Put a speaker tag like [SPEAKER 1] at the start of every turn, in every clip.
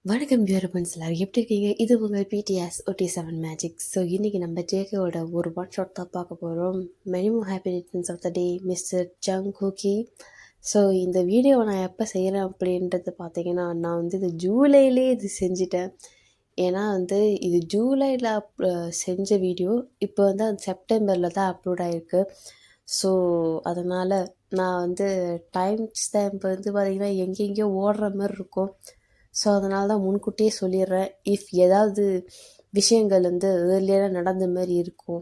[SPEAKER 1] வணக்கம் வியூவர்ஸ், எல்லாரும் எப்படி இருக்கீங்க? இது உங்கள் பிடிஎஸ் OT7 மேஜிக். ஸோ இன்றைக்கி நம்ம ஜேகேவோட ஒரு ஒன் ஷாட் தான் பார்க்க போகிறோம். Many more happy returns of the day mister Jung Hookie. So இந்த வீடியோவை நான் எப்போ செய்கிறேன் அப்படின்றது பார்த்தீங்கன்னா, நான் வந்து இது ஜூலையிலே இது செஞ்சிட்டேன். ஏன்னா வந்து இது ஜூலையில் செஞ்ச வீடியோ இப்போ வந்து அது செப்டம்பரில் தான் அப்லோட் ஆகிருக்கு. ஸோ அதனால் நான் வந்து டைம் ஸ்டாம்ப் வந்து பார்த்திங்கன்னா எங்கெங்கேயோ ஓடுற மாதிரி இருக்கும். ஸோ அதனால தான் முன்கூட்டியே சொல்லிடுறேன். ஏதாவது விஷயங்கள் வந்து ஏர்லியராக நடந்த மாதிரி இருக்கும்.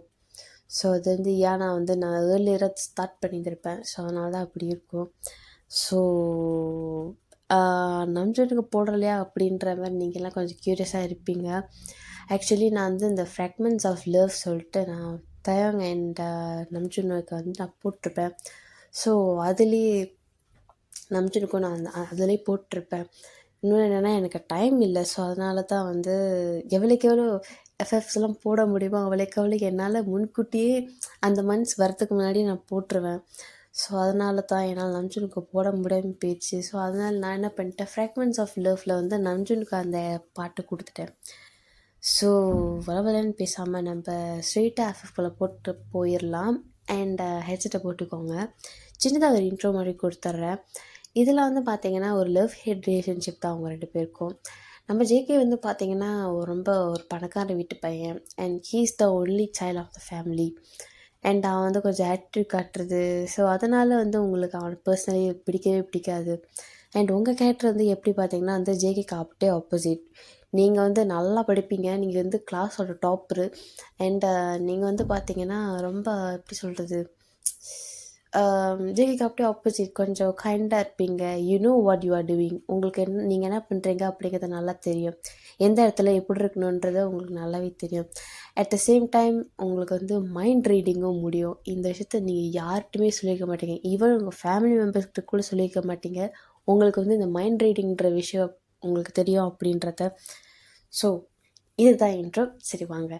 [SPEAKER 1] ஸோ அது வந்து ஏன்னா வந்து நான் ஏர்லியராக ஸ்டார்ட் பண்ணியிருப்பேன். ஸோ அதனால தான் அப்படி இருக்கும். ஸோ நம்ஜனுக்கு போடலையா அப்படின்ற மாதிரி நீங்கள்லாம் கொஞ்சம் க்யூரியஸாக இருப்பீங்க. ஆக்சுவலி நான் வந்து இந்த ஃப்ராக்மெண்ட்ஸ் ஆஃப் லவ் சொல்லிட்டு நான் தயாங் அண்ட் நம்ஜுனுக்கு வந்து நான் போட்டிருப்பேன். ஸோ அதுலேயே நம்ஜுனுக்கும் நான் அதுலேயே போட்டிருப்பேன். இன்னொன்று என்னென்னா எனக்கு டைம் இல்லை. ஸோ அதனால தான் வந்து எவ்வளோக்கு எவ்வளோ எஃப்எஃப்ஸ்லாம் போட முடியுமோ அவ்வளோக்கு என்னால் முன்கூட்டியே அந்த மந்த்ஸ் வரத்துக்கு முன்னாடி நான் போட்டுருவேன். ஸோ அதனால தான் என்னால் நம்ஜுனுக்கு போட முடியாமல் போயிடுச்சு. ஸோ அதனால் நான் என்ன பண்ணிட்டேன், ஃப்ராக்மெண்ட்ஸ் ஆஃப் லவ்வில் வந்து நம்ஜுனுக்கு அந்த பாட்டு கொடுத்துட்டேன். ஸோ வளவலன்னு பேசாமல் நம்ம ஸ்ட்ரெயிட்டாக எஃப்எஃப்குள்ளே போட்டு போயிடலாம். அண்ட் ஹெட்செட்டை போட்டுக்கோங்க. சின்னதாக ஒரு இன்ட்ரோ மாதிரி கொடுத்துட்றேன். இதில் வந்து பார்த்திங்கன்னா ஒரு லவ் ஹேட் ரிலேஷன்ஷிப் தான் அவங்க 2 பேருக்கும். நம்ம ஜேகே வந்து பார்த்திங்கன்னா ரொம்ப ஒரு பணக்கார வீட்டு பையன். And he's the only child of the family. And அவன் வந்து கொஞ்சம் ஆட்டிடியூட் காட்டுறது. ஸோ அதனால் வந்து உங்களுக்கு அவனை பர்சனலி பிடிக்கவே பிடிக்காது. அண்ட் உங்கள் கேரக்டர் வந்து எப்படி பார்த்திங்கன்னா வந்து ஜேகேக்கு அப்படியே ஆப்போசிட். நீங்கள் வந்து நல்லா படிப்பீங்க. நீங்கள் வந்து கிளாஸோட டாப்பரு. அண்ட் நீங்கள் வந்து பார்த்திங்கன்னா ரொம்ப எப்படி சொல்கிறது, ஜேகேக்கு அப்படியே ஆப்போசிட். கொஞ்சம் கைண்டாக இருப்பீங்க. What you are doing. உங்களுக்கு நீங்கள் என்ன பண்ணுறீங்க அப்படிங்கிறது நல்லா தெரியும். எந்த இடத்துல எப்படி இருக்கணுன்றது உங்களுக்கு நல்லாவே தெரியும். அட் த சேம் டைம் உங்களுக்கு வந்து மைண்ட் ரீடிங்கும் முடியும். இந்த விஷயத்த நீங்கள் யார்கிட்டையுமே சொல்லியிருக்க மாட்டீங்க. ஈவன் உங்கள் ஃபேமிலி மெம்பர்ஸ்கிட்ட கூட சொல்லியிருக்க மாட்டீங்க. உங்களுக்கு வந்து இந்த மைண்ட் ரீடிங்ன்ற விஷயம் உங்களுக்கு தெரியும் அப்படின்றத. ஸோ இதுதான் இன்ட்ரோ. சரி வாங்க,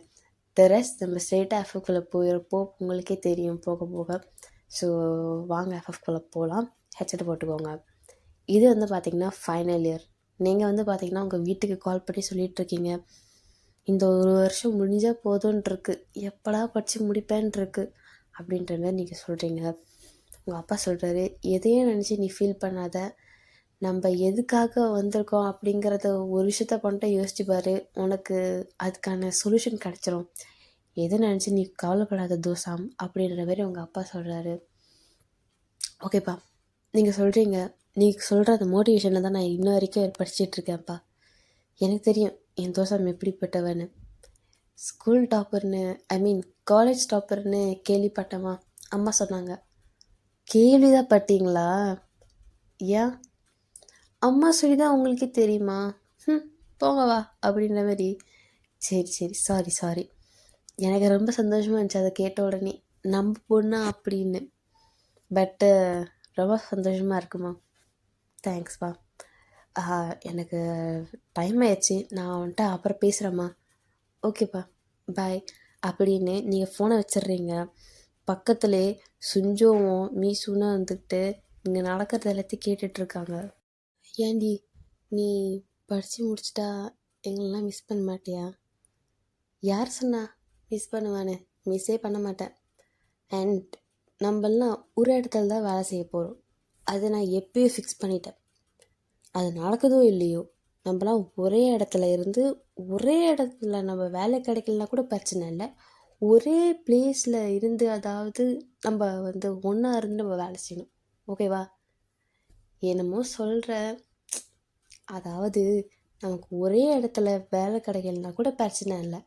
[SPEAKER 1] த ரெஸ்ட் நம்ம ஸ்ட்ரெயிட்டாக எஃப்எஃப்குள்ளே போயிருப்போ உங்களுக்கே தெரியும் போக போக. ஸோ வாங்க எஃப்எஃப்குள்ளே போகலாம். ஹெட்செட் போட்டுக்கோங்க. இது வந்து பார்த்திங்கன்னா ஃபைனல் இயர். நீங்கள் வந்து பார்த்திங்கன்னா உங்கள் வீட்டுக்கு கால் பண்ணி சொல்லிகிட்ருக்கீங்க, இந்த ஒரு வருஷம் முடிஞ்சால் போதுன்ட்ருக்கு, எப்படா படித்து முடிப்பேன்ருக்கு அப்படின்ற மாதிரி நீங்கள் சொல்கிறீங்க. உங்கள் அப்பா சொல்கிறாரு, எதையும் நினச்சி நீ ஃபீல் பண்ணாத, நம்ம எதுக்காக வந்திருக்கோம் அப்படிங்கிறத ஒரு விஷயத்த பண்ணிட்டு யோசிச்சு பாரு, உனக்கு அதுக்கான சொல்யூஷன் கிடச்சிரும். எதை நினச்சி நீ கவலைப்படாத தோசாம் அப்படின்ற மாதிரி உங்கள் அப்பா சொல்கிறாரு. ஓகேப்பா, நீங்கள் சொல்கிறீங்க, நீங்கள் சொல்கிற அந்த மோட்டிவேஷனில் தான் நான் இன்ன வரைக்கும் படிச்சிட்ருக்கேன்ப்பா. எனக்கு தெரியும் என் தோசாம் எப்படிப்பட்டவன்னு. School டாப்பர்னு college டாப்பர்னு கேள்விப்பட்டமா? அம்மா சொன்னாங்க. கேள்விதான் பட்டீங்களா? ஏன் அம்மா சொல்லி தான் உங்களுக்கே தெரியுமா? போங்க வா அப்படின்ற மாதிரி. சரி சாரி. எனக்கு ரொம்ப சந்தோஷமாக இருந்துச்சு அதை கேட்ட உடனே, நம்ம பொண்ணா அப்படின்னு. பட்டு ரொம்ப சந்தோஷமாக இருக்குமா? தேங்க்ஸ்ப்பா. எனக்கு டைம் ஆயிடுச்சு, நான் வந்துட்டு அப்புறம் பேசுகிறேம்மா. ஓகேப்பா, பாய் அப்படின்னு நீங்கள் ஃபோனை வச்சிடுறீங்க. பக்கத்துலேயே சுஞ்சோவும் மீசுன்னு வந்துட்டு இங்கே நடக்கிறது எல்லாத்தையும் கேட்டுட்ருக்காங்க. ஏண்டி, நீ படித்து முடிச்சிட்டா எங்களெலாம் மிஸ் பண்ண மாட்டியா? யார் சொன்னா மிஸ் பண்ணுவான்னு? மிஸ்ஸே பண்ண மாட்டேன். அண்ட் நம்மளாம் ஒரு இடத்துல தான் வேலை செய்ய போகிறோம். அதை நான் எப்பயும் ஃபிக்ஸ் பண்ணிட்டேன். அது நடக்குதோ இல்லையோ, நம்மளாம் ஒரே இடத்துல இருந்து ஒரே இடத்துல நம்ம வேலை கிடைக்கலனா கூட பிரச்சனை இல்லை. ஒரே பிளேஸில் இருந்து, அதாவது நம்ம வந்து ஒன்றா இருந்து நம்ம வேலை செய்யணும். ஓகேவா? என்னமோ சொல்கிற, அதாவது நமக்கு ஒரே இடத்துல வேலை கிடைக்கலனா கூட பிரச்சனை இல்லை.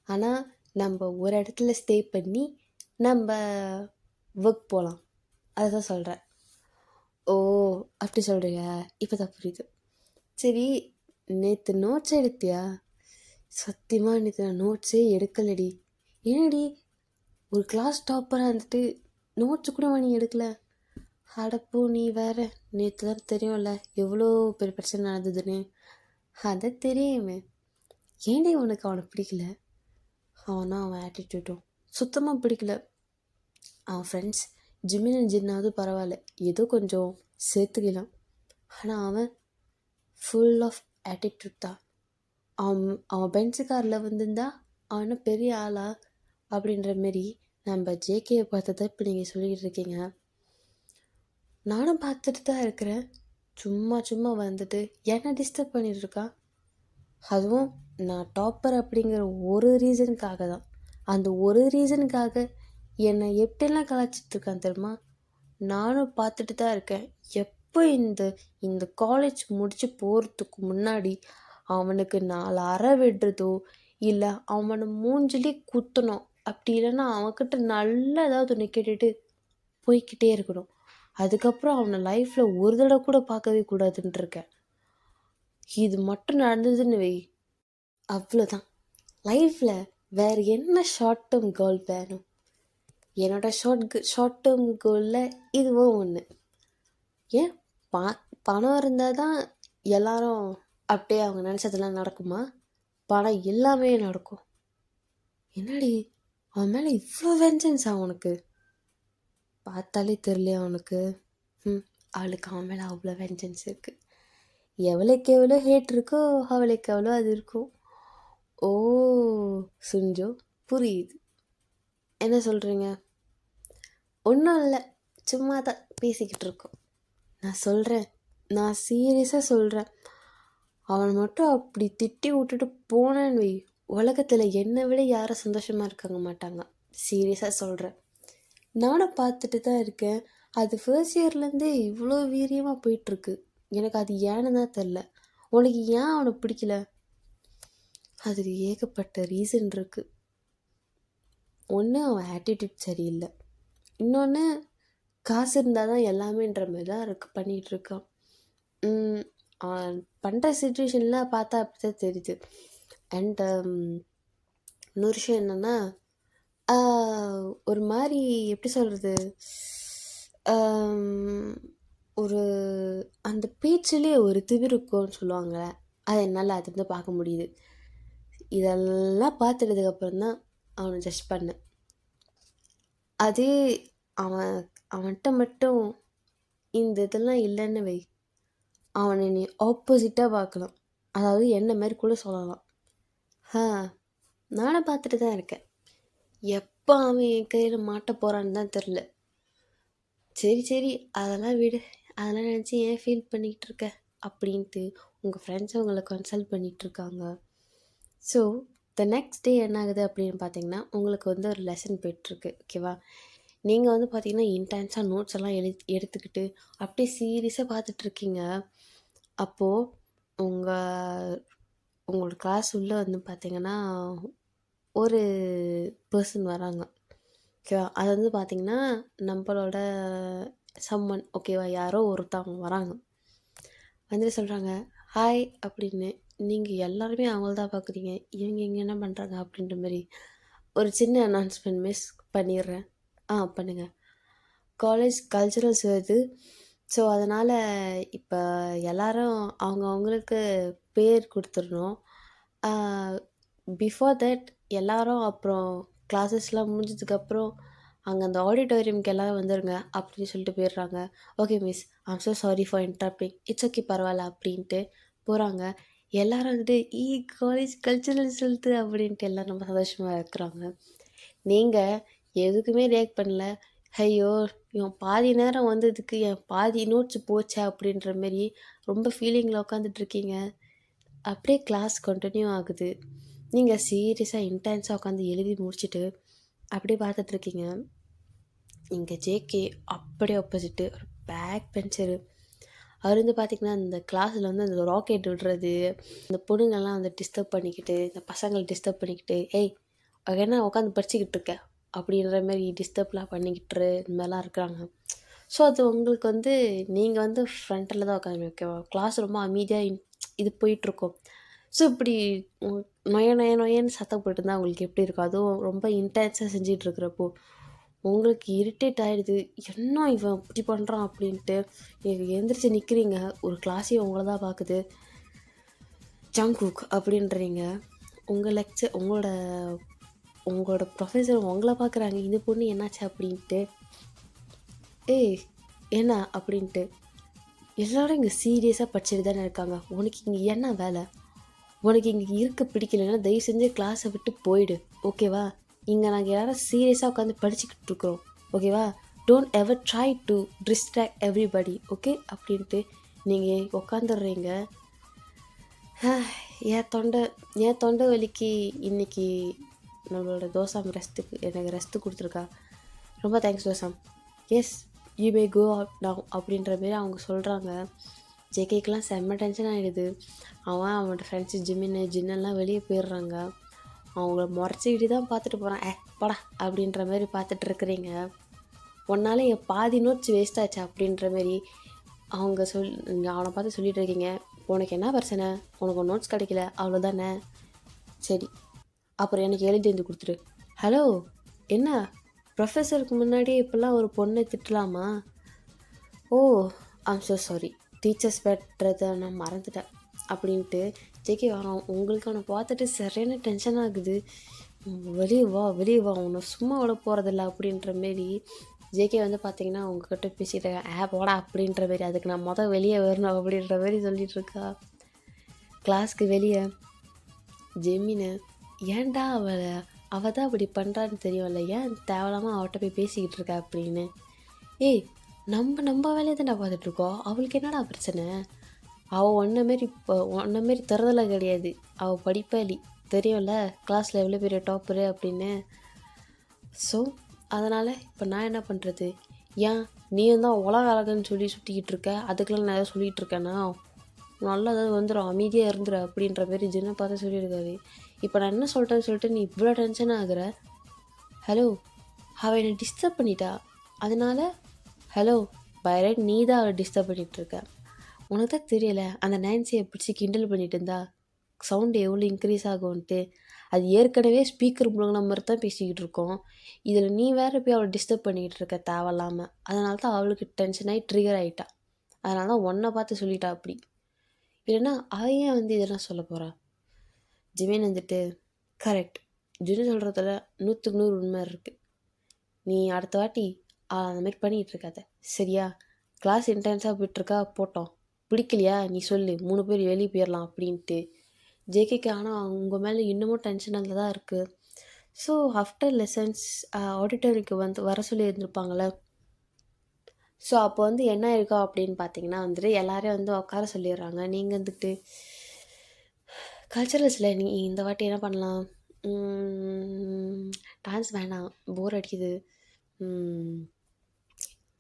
[SPEAKER 1] ஆனால் நம்ம ஒரு இடத்துல ஸ்டே பண்ணி நம்ம ஒர்க் போகலாம். அதை தான் சொல்கிறேன். ஓ, அப்படி சொல்கிறீங்க? இப்போ தான் புரியுது. சரி, நேற்று நோட்ஸ் எடுத்தியா? சத்தியமாக நேற்று நான் நோட்ஸே எடுக்கலடி. ஏனடி, ஒரு கிளாஸ் டாப்பராக இருந்துட்டு நோட்ஸு கூட நீ எடுக்கலை? அடப்போ, நீ வேறு. நேற்று தான் தெரியும்ல எவ்வளோ பெரிய பிரச்சனை நடந்ததுன்னு. அதை தெரியுமே. ஏன்டி உனக்கு அவனை பிடிக்கல? அவன் ஆட்டிடியூட்டும் சுத்தமாக பிடிக்கல. அவன் ஃப்ரெண்ட்ஸ் ஜிமின் அண்ட் ஜின்னாவது பரவாயில்ல, ஏதோ கொஞ்சம் சேர்த்துக்கலாம். ஆனால் அவன் ஃபுல் ஆஃப் ஆட்டிடியூட் தான். அவன் அவன் பென்ஸு காரில் வந்திருந்தா அவனும் பெரிய ஆளா அப்படின்ற மாரி நம்ம ஜேகேயை பார்த்து தான் இப்போ நீங்கள் சொல்லிகிட்டு இருக்கீங்க. நானும் பார்த்துட்டு தான் இருக்கிறேன். சும்மா சும்மா வந்துட்டு என்ன டிஸ்டர்ப் பண்ணிட்டு இருக்கான். அதுவும் நான் டாப்பர் அப்படிங்கிற ஒரு ரீசனுக்காக தான். அந்த ஒரு ரீசனுக்காக என்னை எப்படிலாம் கலாய்ச்சிட்ருக்கான் தெரியுமா? நானும் பார்த்துட்டு தான் இருக்கேன். எப்போ இந்த இந்த காலேஜ் முடித்து போகிறதுக்கு முன்னாடி அவனுக்கு 4 அறை விடுறதோ இல்லை அவனை மூஞ்சிலே குத்தணும், அப்படி இல்லைன்னா அவன்கிட்ட நல்லா ஏதாவது ஒன்று கேட்டுட்டு போய்கிட்டே இருக்கணும். அதுக்கப்புறம் அவனை லைஃப்பில் ஒரு தடவை கூட பார்க்கவே கூடாதுன்ட்டு இருக்கேன். இது மட்டும் நடந்ததுன்னு வை, அவ்வளோதான். லைஃப்பில் வேறு என்ன ஷார்ட் டேர்ம் கோல் வேணும்? என்னோட ஷார்ட் டேர்ம் கோலில் இதுவும் ஒன்று. ஏன் பணம் இருந்தால் தான் எல்லாரும் அப்படியே அவங்க நினச்சதெல்லாம் நடக்குமா? பணம் எல்லாமே நடக்கும். என்னடி அவன் மேலே இவ்வளோ வெஞ்சன்ஸா உனக்கு? பார்த்தாலே தெரியலையா அவனுக்கு? அவளுக்கு அவன் மேலே அவ்வளோ வெஞ்சன்ஸ் இருக்குது. எவ்வளோக்கு எவ்வளோ ஹேட் இருக்கோ அவளுக்கு எவ்வளோ அது இருக்கும். ஓ சுஞ்சோ, புரியுது. என்ன சொல்கிறீங்க? ஒன்றும் இல்லை, சும்மா தான் பேசிக்கிட்டு இருக்கோம். நான் சீரியஸாக சொல்கிறேன். அவன் மட்டும் அப்படி திட்டி விட்டுட்டு போனேன்னு வை, உலகத்தில் என்னை விட யாரும் சந்தோஷமாக இருக்க மாட்டாங்க. சீரியஸாக சொல்கிறேன். நானும் பார்த்துட்டு தான் இருக்கேன். அது ஃபர்ஸ்ட் இயர்லேருந்தே இவ்வளோ வீரியமாக போயிட்டுருக்கு. எனக்கு அது ஏன்னு தான் தெரில. உனக்கு ஏன் அவனை பிடிக்கல? அதுக்கு ஏகப்பட்ட ரீசன் இருக்குது. ஒன்று, அவன் ஆட்டிடியூட் சரியில்லை. இன்னொன்று, காசு இருந்தால் தான் எல்லாமேன்ற மாதிரி தான் பண்ணிகிட்ருக்கான். அவன் பண்ணுற சுச்சுவேஷன்லாம் பார்த்தா அப்படி தான் தெரியுது. அண்ட் இன்னொரு விஷயம் என்னென்னா, ஒரு மாதிரி எப்படி சொல்கிறது, ஒரு அந்த பேச்சிலே ஒரு திமிருக்கும்னு சொல்லுவாங்க, அதை என்னால் அது வந்து பார்க்க முடியுது. இதெல்லாம் பார்த்துட்டதுக்கப்புறம் தான் அவனை ஜட்ஜ் பண்ணேன். அதே அவன்கிட்ட மட்டும் இந்த இதெல்லாம் இல்லைன்னு வை, அவனை நீ ஆப்போசிட்டாக பார்க்கலாம். அதாவது என்ன மாதிரி கூட சொல்லலாம். நானும் பார்த்துட்டு தான் இருக்கேன். எப்போ அவன் என் கையில் மாட்ட போகிறான்னு தான் தெரில. சரி அதெல்லாம் விடு, அதெல்லாம் நினச்சி ஏன் ஃபீல் பண்ணிக்கிட்டு இருக்க அப்படின்ட்டு உங்கள் ஃப்ரெண்ட்ஸ் உங்களை கன்சல்ட் பண்ணிகிட்ருக்காங்க. ஸோ த நெக்ஸ்ட் டே என்ன ஆகுது அப்படின்னு பார்த்தீங்கன்னா, உங்களுக்கு வந்து ஒரு லெசன் போய்ட்டுருக்கு. ஓகேவா? நீங்கள் வந்து பார்த்தீங்கன்னா இன்டென்ஸாக நோட்ஸ் எல்லாம் எடுத்துக்கிட்டு அப்படியே சீரியஸாக பார்த்துட்ருக்கீங்க. அப்போது உங்களோட கிளாஸ் உள்ளே வந்து பார்த்தீங்கன்னா ஒரு பர்சன் வராங்க. ஓகேவா? அது வந்து பார்த்திங்கன்னா நம்மளோட சம்மன். ஓகேவா? யாரோ ஒருத்தவங்க வராங்க, வந்துட்டு சொல்கிறாங்க ஹாய் அப்படின்னு. நீங்கள் எல்லாருமே அவங்கள தான் பார்க்குறீங்க, இவங்க இங்கே என்ன பண்ணுறாங்க அப்படின்ற மாதிரி ஒரு சின்ன அனௌன்ஸ்மெண்ட் மிஸ் பண்ணிடுறேன். பண்ணுங்கள். காலேஜ் கல்ச்சுரல்ஸ் வருது. ஸோ அதனால் இப்போ எல்லோரும் அவங்களுக்கு பேர் கொடுத்துடணும். பிஃபோர் தட் எல்லோரும் அப்புறம் கிளாஸஸ்லாம் முடிஞ்சதுக்கப்புறம் அங்கே அந்த ஆடிட்டோரியம்க்கு எல்லோரும் வந்துடுங்க அப்படின்னு சொல்லிட்டு போயிடுறாங்க. Okay miss, I'm so sorry for interrupting, it's okay பரவாயில்ல அப்படின்ட்டு போகிறாங்க. எல்லோரும் வந்துட்டு காலேஜ் கல்ச்சுரல்ஸ் சொல்லுது அப்படின்ட்டு எல்லோரும் ரொம்ப சந்தோஷமாக இருக்கிறாங்க. நீங்கள் எதுக்குமே ரியாக்ட் பண்ணல. ஐயோ இவன் பாதி நேரம் வந்ததுக்கு என் பாதி நோட்ஸ் போச்சா அப்படின்ற மாரி ரொம்ப ஃபீலிங்கில் உட்காந்துட்ருக்கீங்க. அப்படியே கிளாஸ் கண்டினியூ ஆகுது. நீங்கள் சீரியஸாக இன்டென்ஸாக உட்காந்து எழுதி முடிச்சுட்டு அப்படியே பார்த்துட்ருக்கீங்க. இங்கே ஜேகே அப்படியே ஆப்போசிட்டு ஒரு பேக் பெஞ்சரு. அவர் வந்து பார்த்திங்கன்னா இந்த கிளாஸில் வந்து அந்த ராக்கெட் விடுறது, இந்த பொண்ணுங்கள்லாம் வந்து டிஸ்டர்ப் பண்ணிக்கிட்டு, இந்த பசங்களை டிஸ்டர்ப் பண்ணிக்கிட்டு, ஏய் என்ன உட்காந்து படிச்சுக்கிட்டு இருக்க அப்படின்ற மாதிரி டிஸ்டர்ப்லாம் பண்ணிக்கிட்டு இந்த மாதிரிலாம் இருக்கிறாங்க. ஸோ அது உங்களுக்கு வந்து நீங்கள் வந்து ஃப்ரண்ட்டில் தான் உட்காந்து, ஓகேவா? கிளாஸ் ரொம்ப அமைதியாக இது போயிட்டுருக்கோம். ஸோ இப்படி நொயன்னு சத்தம் போட்டு இருந்தால் உங்களுக்கு எப்படி இருக்கும்? அதுவும் ரொம்ப இன்டென்ஸாக செஞ்சிகிட்ருக்கிறப்போ உங்களுக்கு இரிட்டேட் ஆகிடுது. என்ன இவன் இப்படி பண்ணுறான் அப்படின்ட்டு எந்திரிச்சு நிற்கிறீங்க. ஒரு கிளாஸே உங்களை தான் பார்க்குது. ஜங்குக் அப்படின்றீங்க. உங்களோட ப்ரொஃபஸர் உங்களை பார்க்குறாங்க, இந்த பொண்ணு என்னாச்சு அப்படின்ட்டு. ஏய் என்ன அப்படின்ட்டு எல்லாரும் இங்கே சீரியஸாக படிச்சுட்டு தானே இருக்காங்க, உனக்கு இங்கே என்ன வேலை? உனக்கு இங்கே இருக்க பிடிக்கலன்னா தயவு செஞ்சு கிளாஸை விட்டு போயிடு, ஓகேவா? இங்கே நாங்கள் எல்லாரும் சீரியஸாக உட்காந்து படிச்சுக்கிட்டு இருக்கிறோம், ஓகேவா? Don't ever try to distract everybody, okay அப்படின்ட்டு நீங்கள் உட்காந்துடுறீங்க. என் தொண்டை வலிக்கு இன்னைக்கு நம்மளோட தோசாம் எனக்கு ரெஸ்ட்டு கொடுத்துருக்கா. ரொம்ப தேங்க்ஸ் தோசாம். Yes, you may go out now அப்படின்ற மாரி அவங்க சொல்கிறாங்க. ஜேகேக்கெலாம் செம்ம டென்ஷன் ஆகிடுது. அவனோட ஃப்ரெண்ட்ஸு ஜின்னெல்லாம் வெளியே போயிடுறாங்க. அவங்கள முறைச்சிக்கிட்டு தான் பார்த்துட்டு போகிறான். படா அப்படின்ற மாதிரி பார்த்துட்டு இருக்கிறீங்க. உன்னால என் பாதி நோட்ஸ் வேஸ்ட் ஆச்சு அப்படின்ற மாரி அவங்க அவனை பார்த்து சொல்லிகிட்டு இருக்கீங்க. உனக்கு என்ன பிரச்சனை? உனக்கு நோட்ஸ் கிடைக்கல அவ்வளோதானே? சரி, அப்புறம் எனக்கு எழுதி வந்து கொடுத்துரு. ஹலோ, என்ன ப்ரொஃபஸருக்கு முன்னாடியே இப்போல்லாம் ஒரு பொண்ணை திட்டலாமா? ஓ, ஐம் ஸோ சாரி, டீச்சர்ஸ் பெற்றதை நான் மறந்துட்டேன் அப்படின்ட்டு ஜேகே வரோம். உங்களுக்கு அவனை பார்த்துட்டு சரியான டென்ஷன் ஆகுது. வெளியே வா உன்னை சும்மா விட போகிறதில்ல அப்படின்ற மாரி ஜேகே வந்து பார்த்தீங்கன்னா உங்ககிட்ட பேசிகிட்டு போடா அப்படின்ற மாரி, அதுக்கு நான் வெளியே வரணும் அப்படின்ற மாதிரி சொல்லிகிட்டு இருக்கா. கிளாஸ்க்கு வெளியே ஜெமினு, ஏன்டா அவள் தான் அப்படி பண்ணுறான்னு தெரியும்ல, ஏன் தேவையில்லாமல் அவட்ட போய் பேசிக்கிட்டு இருக்கா அப்படின்னு. ஏய், நம்ம வேலையை தான் நான் பார்த்துட்ருக்கோம், அவளுக்கு என்னடா பிரச்சனை? அவள் ஒன்றை மாரி தரதலை கிடையாது, அவள் படிப்பாளி தெரியும்ல, கிளாஸில் எவ்வளோ பெரிய டாப்பரு அப்படின்னு. ஸோ அதனால் இப்போ நான் என்ன பண்ணுறது? ஏன் நீயும் தான் உலக அழகுன்னு சொல்லி சுற்றிக்கிட்டு இருக்க, அதுக்கெல்லாம் நான் எதாவது சொல்லிகிட்டு இருக்கேன்னா? நல்லா ஏதாவது வந்துடும், அமைதியாக இருந்துரு அப்படின்ற மாரி ஜின்னை பார்த்து சொல்லியிருக்காரு. இப்போ நான் என்ன சொல்லிட்டேன்னு சொல்லிட்டு நீ இவ்வளோ டென்ஷன் ஆகுற? ஹலோ, அவள் என்னை டிஸ்டர்ப் பண்ணிட்டா, அதனால் ஹலோ பைரட், நீ தான் அவளை டிஸ்டர்ப் பண்ணிகிட்ருக்க. உனக்கு தான் தெரியல, அந்த நான்சியை பிடிச்சி கிண்டல் பண்ணிட்டு இருந்தா சவுண்டு எவ்வளோ இன்க்ரீஸ் ஆகும்ன்ட்டு. அது ஏற்கனவே ஸ்பீக்கர் முழுங்கின மாதிரி தான் பேசிக்கிட்டு இருக்கோம், இதில் நீ வேறு போய் அவளை டிஸ்டர்ப் பண்ணிக்கிட்டு இருக்க தேவையில்லாமல். அதனால தான் அவளுக்கு டென்ஷன் ஆகி ட்ரிகர் ஆகிட்டா. அதனால தான் உன்னை பார்த்து சொல்லிட்டா அப்படி. இல்லைன்னா அவையே வந்து இதெல்லாம் சொல்ல போகிறா. ஜிமின் வந்துட்டு, கரெக்ட், ஜின்னு சொல்கிறதுல 100க்கு 100 உண்மை இருக்குது. நீ அடுத்த வாட்டி அந்த மாதிரி பண்ணிகிட்டு இருக்காத, சரியா? கிளாஸ் இன்டென்ஸாக போயிட்டுருக்கா, போட்டோம். பிடிக்கலையா நீ சொல்லு, 3 பேர் வெளியே போயிடலாம் அப்படின்ட்டு. ஜேகேக்கு ஆனால் உங்கள் மேலே இன்னமும் டென்ஷனில் தான் இருக்குது. ஸோ ஆஃப்டர் லெசன்ஸ் ஆடிட்டோரிக்கு வந்து வர சொல்லி இருந்திருப்பாங்களே. ஸோ அப்போ வந்து என்ன இருக்கா அப்படின்னு பார்த்தீங்கன்னா வந்துட்டு எல்லோரும் வந்து உட்கார சொல்லிடுறாங்க. நீங்கள் வந்துட்டு கல்ச்சரல்ஸில் நீ இந்த வாட்டி என்ன பண்ணலாம்? டான்ஸ் வேணாம், போர் அடிக்குது,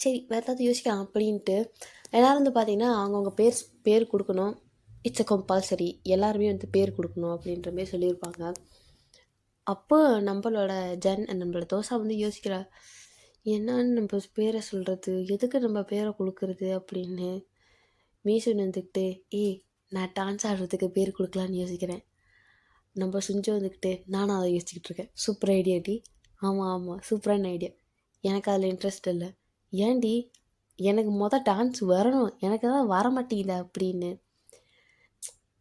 [SPEAKER 1] சரி வேறு ஏதாவது யோசிக்கலாம் அப்படின்ட்டு எல்லோரும் வந்து பார்த்திங்கன்னா அவங்கவுங்க பேர் கொடுக்கணும். இட்ஸ் அ கம்பல்சரி, எல்லாருமே வந்து பேர் கொடுக்கணும் அப்படின்ற மாதிரி சொல்லியிருப்பாங்க. அப்போ நம்மளோட தோசை வந்து யோசிக்கிறா, என்னன்னு நம்ம பேரை சொல்கிறது, எதுக்கு நம்ம பேரை கொடுக்குறது அப்படின்னு. மீசன் வந்துக்கிட்டு, நான் டான்ஸ் ஆடுறதுக்கு பேர் கொடுக்கலான்னு யோசிக்கிறேன். நம்ம சுஞ்சு வந்துக்கிட்டு, நானும் அதை யோசிச்சுக்கிட்டு இருக்கேன். சூப்பர் ஐடியா டி. ஆமாம் சூப்பரான ஐடியா, எனக்கு அதில் இன்ட்ரெஸ்ட் இல்லை. ஏன்டி? எனக்கு டான்ஸ் வரணும், எனக்கு தான் வர மாட்டேங்குது அப்படின்னு.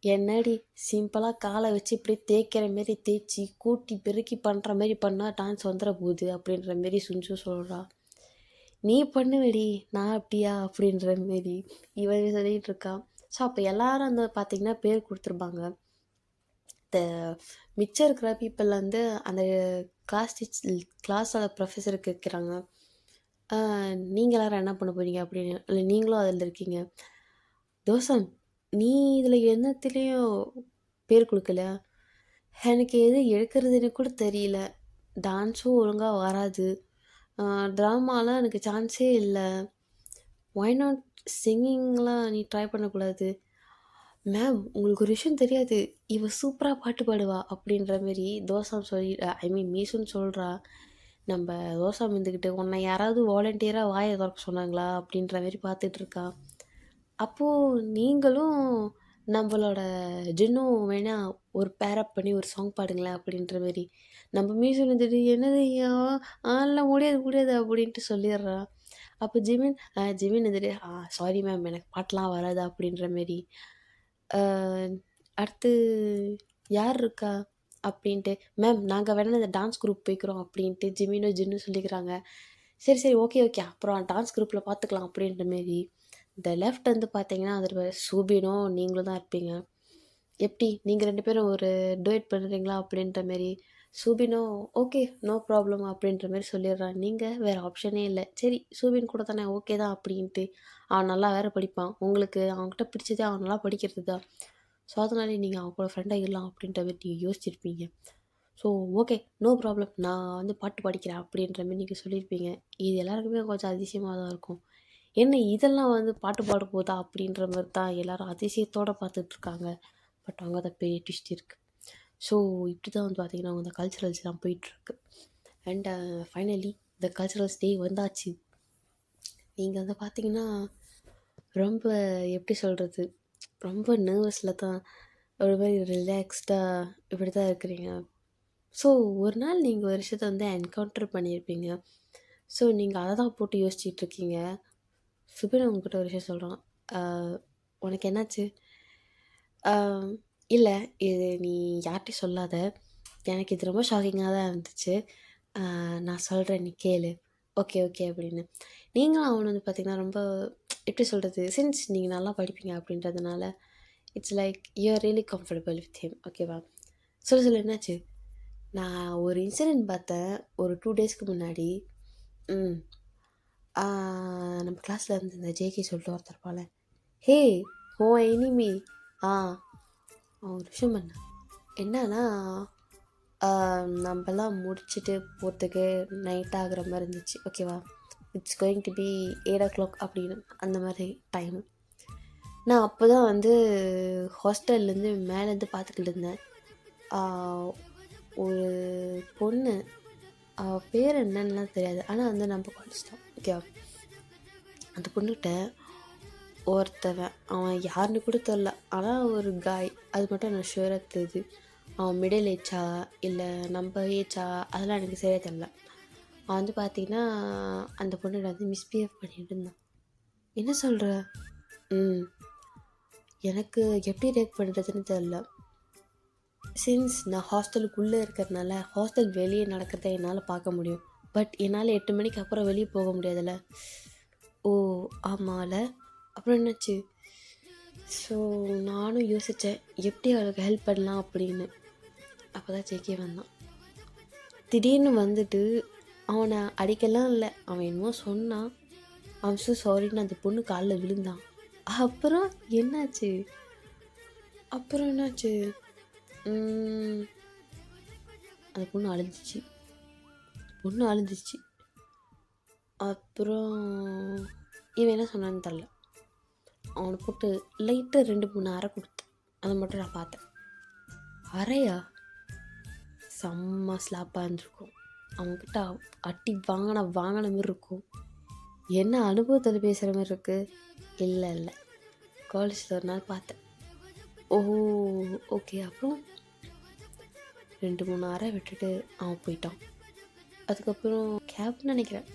[SPEAKER 1] என்னடி சிம்பிளாக காலை வச்சு இப்படியே தேய்க்கிற மாரி தேய்ச்சி கூட்டி பெருக்கி பண்ணுற மாரி பண்ணால் டான்ஸ் வந்துட போகுது அப்படின்ற மாரி சுஞ்சு சொல்கிறா. நீ பண்ணுவேடி, நான் அப்படியா அப்படின்ற மாரி இவன் சொல்லிகிட்டு இருக்கா. ஸோ அப்போ எல்லாரும் வந்து பார்த்திங்கன்னா பேர் கொடுத்துருப்பாங்க. இந்த மிச்சம் இருக்கிற பீப்புள் வந்து அந்த கிளாஸோட ப்ரொஃபஸருக்கு கேட்குறாங்க, நீங்கள் எல்லாரும் என்ன பண்ண போகிறீங்க அப்படின்னு. இல்லை நீங்களும் அதில் இருக்கீங்க. தோசம், நீ இதில் என்னத்துலேயும் பேர் கொடுக்கல. எனக்கு எது எடுக்கிறதுன்னு கூட தெரியல, டான்ஸும் ஒழுங்காக வராது, ட்ராமாலாம் எனக்கு சான்ஸே இல்லை, ஒய் நாட் சிங்கிங்லாம் நீ ட்ரை பண்ணக்கூடாது. மேம், உங்களுக்கு ஒரு விஷயம் தெரியாது, இவ சூப்பராக பாட்டு பாடுவா அப்படின்ற மாரி தோசம் மீசுன்னு சொல்கிறா. நம்ம தோசம் இருந்துக்கிட்டு, உன்னை யாராவது வாலண்டியராக வாயை திறக்க சொன்னாங்களா அப்படின்ற மாரி பார்த்துட்ருக்கா. அப்போது நீங்களும் நம்மளோட ஜின்னும் வேணால் ஒரு பேரப் பண்ணி ஒரு சாங் பாடுங்களேன் அப்படின்ற மாரி. நம்ம மீசன் வந்துட்டு, என்னது ஆன்லாம் முடியாது அப்படின்ட்டு சொல்லிடுறா. அப்போ ஜிமின் வந்துட்டு, சாரி மேம், எனக்கு பாட்டெலாம் வராது அப்படின்ற மாரி. அடுத்து யார் இருக்கா அப்படின்ட்டு, மேம் நாங்கள் வேணால் இந்த டான்ஸ் குரூப் போய்க்கிறோம் அப்படின்ட்டு ஜின்னும் சொல்லிக்கிறாங்க. சரி ஓகே, அப்புறம் டான்ஸ் குரூப்பில் பார்த்துக்கலாம் அப்படின்ற மாரி த லெஃப்ட் வந்து பார்த்தீங்கன்னா, அதில சூபினும் நீங்களும் தான் இருப்பீங்க. எப்படி நீங்க 2 பேரும் ஒரு டூயட் பண்ணுறீங்களா? அப்படின்ற மாரி. சூபினும் ஓகே, நோ ப்ராப்ளம் அப்படின்ற மாரி சொல்லிடுறான். நீங்க வேற ஆப்ஷனே இல்ல. சரி சூபின் கூட தானே ஓகே தான் அப்படின்ட்டு. அவன் நல்லா வேற படிப்பான். உங்களுக்கு அவன்கிட்ட பிடிச்சதே அவன் நல்லா படிக்கிறது தான். ஸோ, அதனாலே நீங்க அவன் கூட ஃப்ரெண்ட் ஆகிடலாம் அப்படின்ற மாரி நீங்க யோசிச்சிருப்பீங்க. So, okay, no problem. நான் வந்து பாட்டு படிக்கிறேன் அப்படின்ற மாரி நீங்க சொல்லியிருப்பீங்க. இது எல்லாருக்குமே கொஞ்சம் அதிசயமா தான் இருக்கும். என்ன இதெல்லாம் வந்து பாட்டு பாட போதா? அப்படின்ற மாரி தான் எல்லாரும் அதிசயத்தோட பார்த்துட்ருக்காங்க. பட் அங்க தான் பெரிய ட்விஸ்ட் இருக்கு. ஸோ, இப்படி தான் வந்து பார்த்தீங்கன்னா, அந்த கல்ச்சுரல்ஸ்லாம் போயிட்டுருக்கு. அண்ட் ஃபைனலி இந்த கல்ச்சுரல்ஸ் டே வந்தாச்சு. நீங்க வந்து பார்த்தீங்கன்னா, ரொம்ப எப்படி சொல்றது? ரொம்ப நர்வஸ்ல தான் ஒரு மாரி ரிலாக்ஸ்டா இப்படி தான் இருக்கிறீங்க. ஸோ, ஒரு நாள் நீங்க ஒரு விஷயத்த வந்து என்கவுண்டர் பண்ணியிருப்பீங்க. ஸோ, நீங்க அத தான் போட்டு யோசிச்சுட்ருக்கீங்க. சுபின் உங்ககிட்ட ஒரு விஷயம் சொல்றான். "அ உனக்கு என்னாச்சு?" "அ இல்ல, இது நீ யார்ட்டயும் சொல்லாத. எனக்கு இது ரொம்ப ஷாக்கிங்கா தான் இருந்துச்சு. நான் சொல்றேன் நீ கேளு." "ஓகே, ஓகே" அப்படின்னு. நீங்களும் அவனும் வந்து பார்த்தீங்கன்னா, ரொம்ப எப்படி சொல்றது? சின்ஸ் நீங்க நல்லா படிப்பீங்க அப்படின்றதுனால, it's like you are really comfortable with him. ஓகேவா? சொல்லு, சொல்லு என்னாச்சு? நான் ஒரு இன்சிடென்ட் பார்த்தேன். ஒரு 2 டேஸ்க்கு முன்னாடி. ம். ஆ நம்ம கிளாஸ்ல இருந்து இந்த ஜேகே சொல்லிட்டு ஒருத்தர் இருப்பான்ல. "ஹே! உன் எனிமி." ஆ அவன் ஒரு விஷயம் பண்ணான். என்னன்னா, ஆ நம்பலாம் முடிச்சுட்டு போறதுக்கு நைட் ஆகுற மாரி இருந்துச்சு. ஓகேவா? இட்ஸ் கோயிங் டு பி 8:00 அப்படின்னு அந்த மாரி டைம். நான் அப்போ தான் வந்து ஹாஸ்டல்லேருந்து மேலேருந்து பார்த்துக்கிட்டு இருந்தேன். ஆ ஒரு பொண்ணு, அவ பேர் என்னன்னுலாம் தெரியாது. ஆனா வந்து நம்ம காலேஜ் தான். ஓகேவா? அந்த பொண்ணுகிட்ட ஒருத்தவன், அவன் யாருன்னு கூட தெரில. ஆனா ஒரு காய். அது மட்டும் எனக்கு ஷூரா தெரியுது. அவன் மிடில் ஏஜா இல்லை நம்ம ஏஜா அதெல்லாம் எனக்கு சரியா தெரில. அவன் வந்து பார்த்தீங்கன்னா, அந்த பொண்ணுகிட்ட வந்து மிஸ்பிஹேவ் பண்ணிட்டு இருந்தான். என்ன சொல்கிற? ம். எனக்கு எப்படி ரியாக்ட் பண்ணுறதுன்னு தெரில. சின்ஸ் நான் ஹாஸ்டலுக்குள்ளே இருக்கிறதுனால, ஹாஸ்டல் வெளியே நடக்கிறத என்னால் பார்க்க முடியும். பட் என்னால் 8 மணிக்கு அப்புறம் வெளியே போக முடியாதுல்ல. ஓ! ஆமால. அப்புறம் என்னாச்சு? ஸோ, நானும் யோசித்தேன், எப்படி அவளுக்கு ஹெல்ப் பண்ணலாம் அப்படின்னு. அப்போ தான் ஜேகே வந்தான். திடீர்னு வந்துட்டு அவனை அடிக்கலாம் இல்லை. அவன் என்னமோ சொன்னான். ஐம் ஸோ சாரின்னு அந்த பொண்ணு காலில் விழுந்தான். அப்புறம் என்னாச்சு? அப்புறம் என்னாச்சு? அந்த பொண்ணு அழுதுச்சு. அப்புறம் இவன் என்ன சொன்னான்னு தெரில. அவனை போட்டு லைட்டாக 2, 3 அறை கொடுத்தேன். அதை மட்டும் நான் பார்த்தேன். அறையா? செம்ம ஸ்லாப்பாக இருந்திருக்கும். அவன்கிட்ட அடி வாங்கின மாரி இருக்கும். என்ன அனுபவத்தில் பேசுகிற மாதிரி இருக்குது? இல்லை காலேஜில் ஒரு நாள் பார்த்தேன். ஓ! ஓகே. அப்புறம் 2, 3 அறை விட்டுட்டு அவன் போயிட்டான். அதுக்கப்புறம் கேப்னு நினைக்கிறேன்.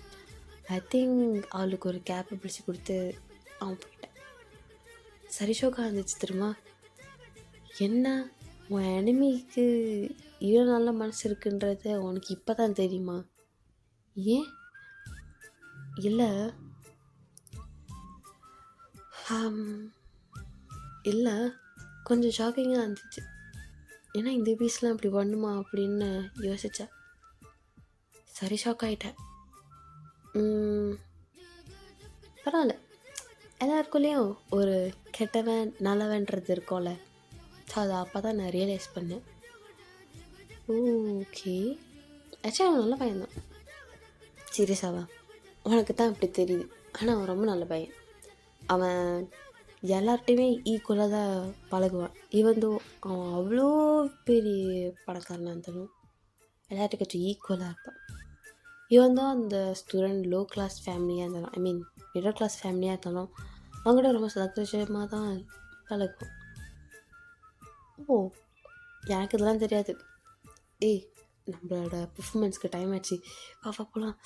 [SPEAKER 1] ஐ திங்க் அவளுக்கு ஒரு கேப்பை பிடிச்சி கொடுத்து அவன் போயிட்டான். சரி ஷோக்காக இருந்துச்சு தெரியுமா? என்ன உன் எனிமிக்கு இவ்வளோ நல்ல மனசு இருக்குன்றது உனக்கு இப்போ தான் தெரியுமா? ஏன்? இல்லை இல்லை கொஞ்சம் ஷாக்கிங்காக இருந்துச்சு. ஏன்னா இந்த பீஸ்லாம் இப்படி பண்ணுமா அப்படின்னு யோசித்தேன். சரி ஷாக் ஆகிட்டேன். பரவாயில்ல, எல்லாருக்குள்ளேயும் ஒரு கெட்டவன் நல்லவன்றது இருக்கும்ல. ஸோ அதை அப்போ தான் நான் ரியலைஸ் பண்ணேன். ஓகே, ஆக்சுவலி அவன் நல்ல பையன்தான். சீரியஸாவா? உனக்கு தான் இப்படி தெரியுது. ஆனால் அவன் ரொம்ப நல்ல பையன். அவன் எல்லார்ட்டையுமே ஈக்குவலாக தான் பழகுவான். ஈவன் தோ அவன் அவ்வளோ பெரிய பணக்காரனாக இருந்தாலும் எல்லாத்துக்கிட்டும் ஈக்குவலாக இருப்பான். ஈவன் தான் அந்த ஸ்டூடெண்ட் லோ கிளாஸ் ஃபேமிலியாக இருந்தாலும், ஐ மீன் மிடில் கிளாஸ் ஃபேமிலியாக இருந்தாலும் அவங்கள்ட்ட ரொம்ப சந்தோஷமாக தான் பழகுவான். ஓ! எனக்கு இதெல்லாம் தெரியாது. ஏய், நம்மளோட பெர்ஃபார்மன்ஸ்க்கு டைம் ஆச்சு, வா போகலாம்.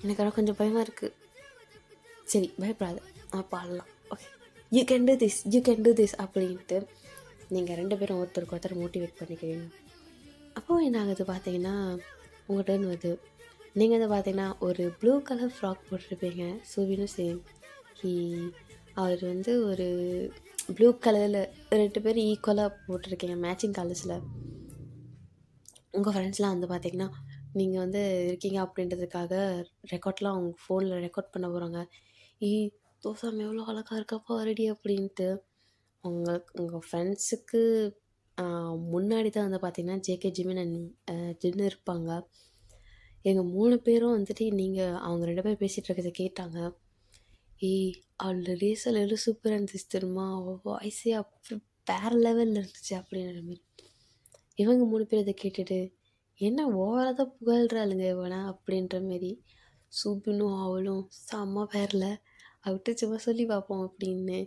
[SPEAKER 1] எனக்கு ஆனால் கொஞ்சம் பயமாக இருக்குது. சரி பயப்படாத, பாடலாம். Okay, you can do this அப்படின்ட்டு நீங்கள் 2 பேரும் ஒருத்தருக்கு ஒருத்தர் மோட்டிவேட் பண்ணிக்கிறீங்க. அப்போது என்ன ஆகுது பார்த்தீங்கன்னா, உங்கள் டர்ன் வருது. நீங்கள் வந்து பார்த்தீங்கன்னா ஒரு ப்ளூ கலர் ஃப்ராக் போட்டிருப்பீங்க. சுவினும் சேம். ஹீ அவர் வந்து ஒரு ப்ளூ கலரில் 2 பேர் ஈக்குவலாக போட்டிருக்கீங்க மேட்சிங் கலர்ஸில். உங்கள் ஃப்ரெண்ட்ஸ்லாம் வந்து பார்த்தீங்கன்னா நீங்கள் வந்து இருக்கீங்க அப்படின்றதுக்காக ரெக்கார்ட்லாம் அவங்க ஃபோனில் ரெக்கார்ட் பண்ண போகிறாங்க. ஏய் தோசாம் எவ்வளோ அழகாக இருக்கப்பா ரெடி அப்படின்ட்டு. உங்கள் ஃப்ரெண்ட்ஸுக்கு முன்னாடி தான் வந்து பார்த்தீங்கன்னா ஜேகே, ஜிமின் அண்ட் ஜின்னு இருப்பாங்க. எங்கள் 3 பேரும் வந்துட்டு அவங்க 2 பேரும் பேசிகிட்டு இருக்கிறத கேட்டாங்க. ஏய் அவளோட ரீசல் எவ்வளோ சூப்பராக இருந்துச்சு தெரியுமா, அவள் வாய்ஸே அப்படி வேறு லெவலில் இருந்துச்சு அப்படின்ற மாரி. இவங்க 3 பேர் இதை கேட்டுட்டு என்ன ஓவராக தான் புகழ்கிறாளுங்க இவனை அப்படின்ற மாரி. சூபினும் அவளும் செம்ம பேரில் அவட்டு சும்மா சொல்லி பார்ப்போம் அப்படின்னு.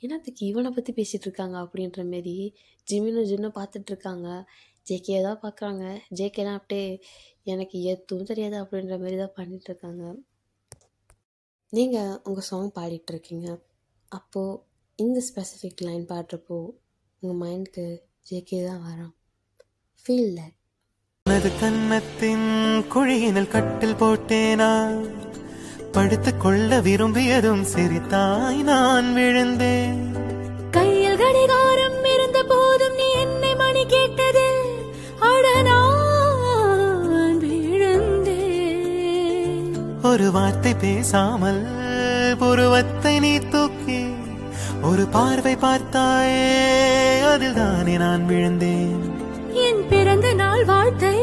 [SPEAKER 1] என்னத்துக்கு இவனை பற்றி பேசிகிட்டு இருக்காங்க அப்படின்ற மாரி ஜிமினும் ஜின்னும் பார்த்துட்ருக்காங்க. ஜேகே தான் பார்க்குறாங்க. ஜேகேலாம் அப்படியே எனக்கு எதுவும் தெரியாது அப்படின்ற மாரி தான் பண்ணிகிட்ருக்காங்க. நீங்கள் உங்கள் சாங் பாடிட்டுருக்கீங்க. அப்போது இந்த ஸ்பெசிஃபிக் லைன் பாடுறப்போ உங்கள் மைண்டுக்கு ஜேகே தான் வரான். Feel that.
[SPEAKER 2] உனது கன்னத்தின் குழியினில் கட்டில் போட்டேனா, படுத்துக் கொள்ள விரும்பியதும் சிரித்தாய் நான் விழுந்தேன்.
[SPEAKER 3] கையில் கடிகாரம் இருந்த போதும் நீ என்னை மணி கேட்டதில் அட நான் விழுந்தேன்.
[SPEAKER 2] ஒரு வார்த்தை பேசாமல் புருவத்தை நீ தூக்கி ஒரு பார்வை பார்த்தாயே, அதில் தானே நான் விழுந்தேன்.
[SPEAKER 3] என் பிறந்த நாள் வாழ்த்தை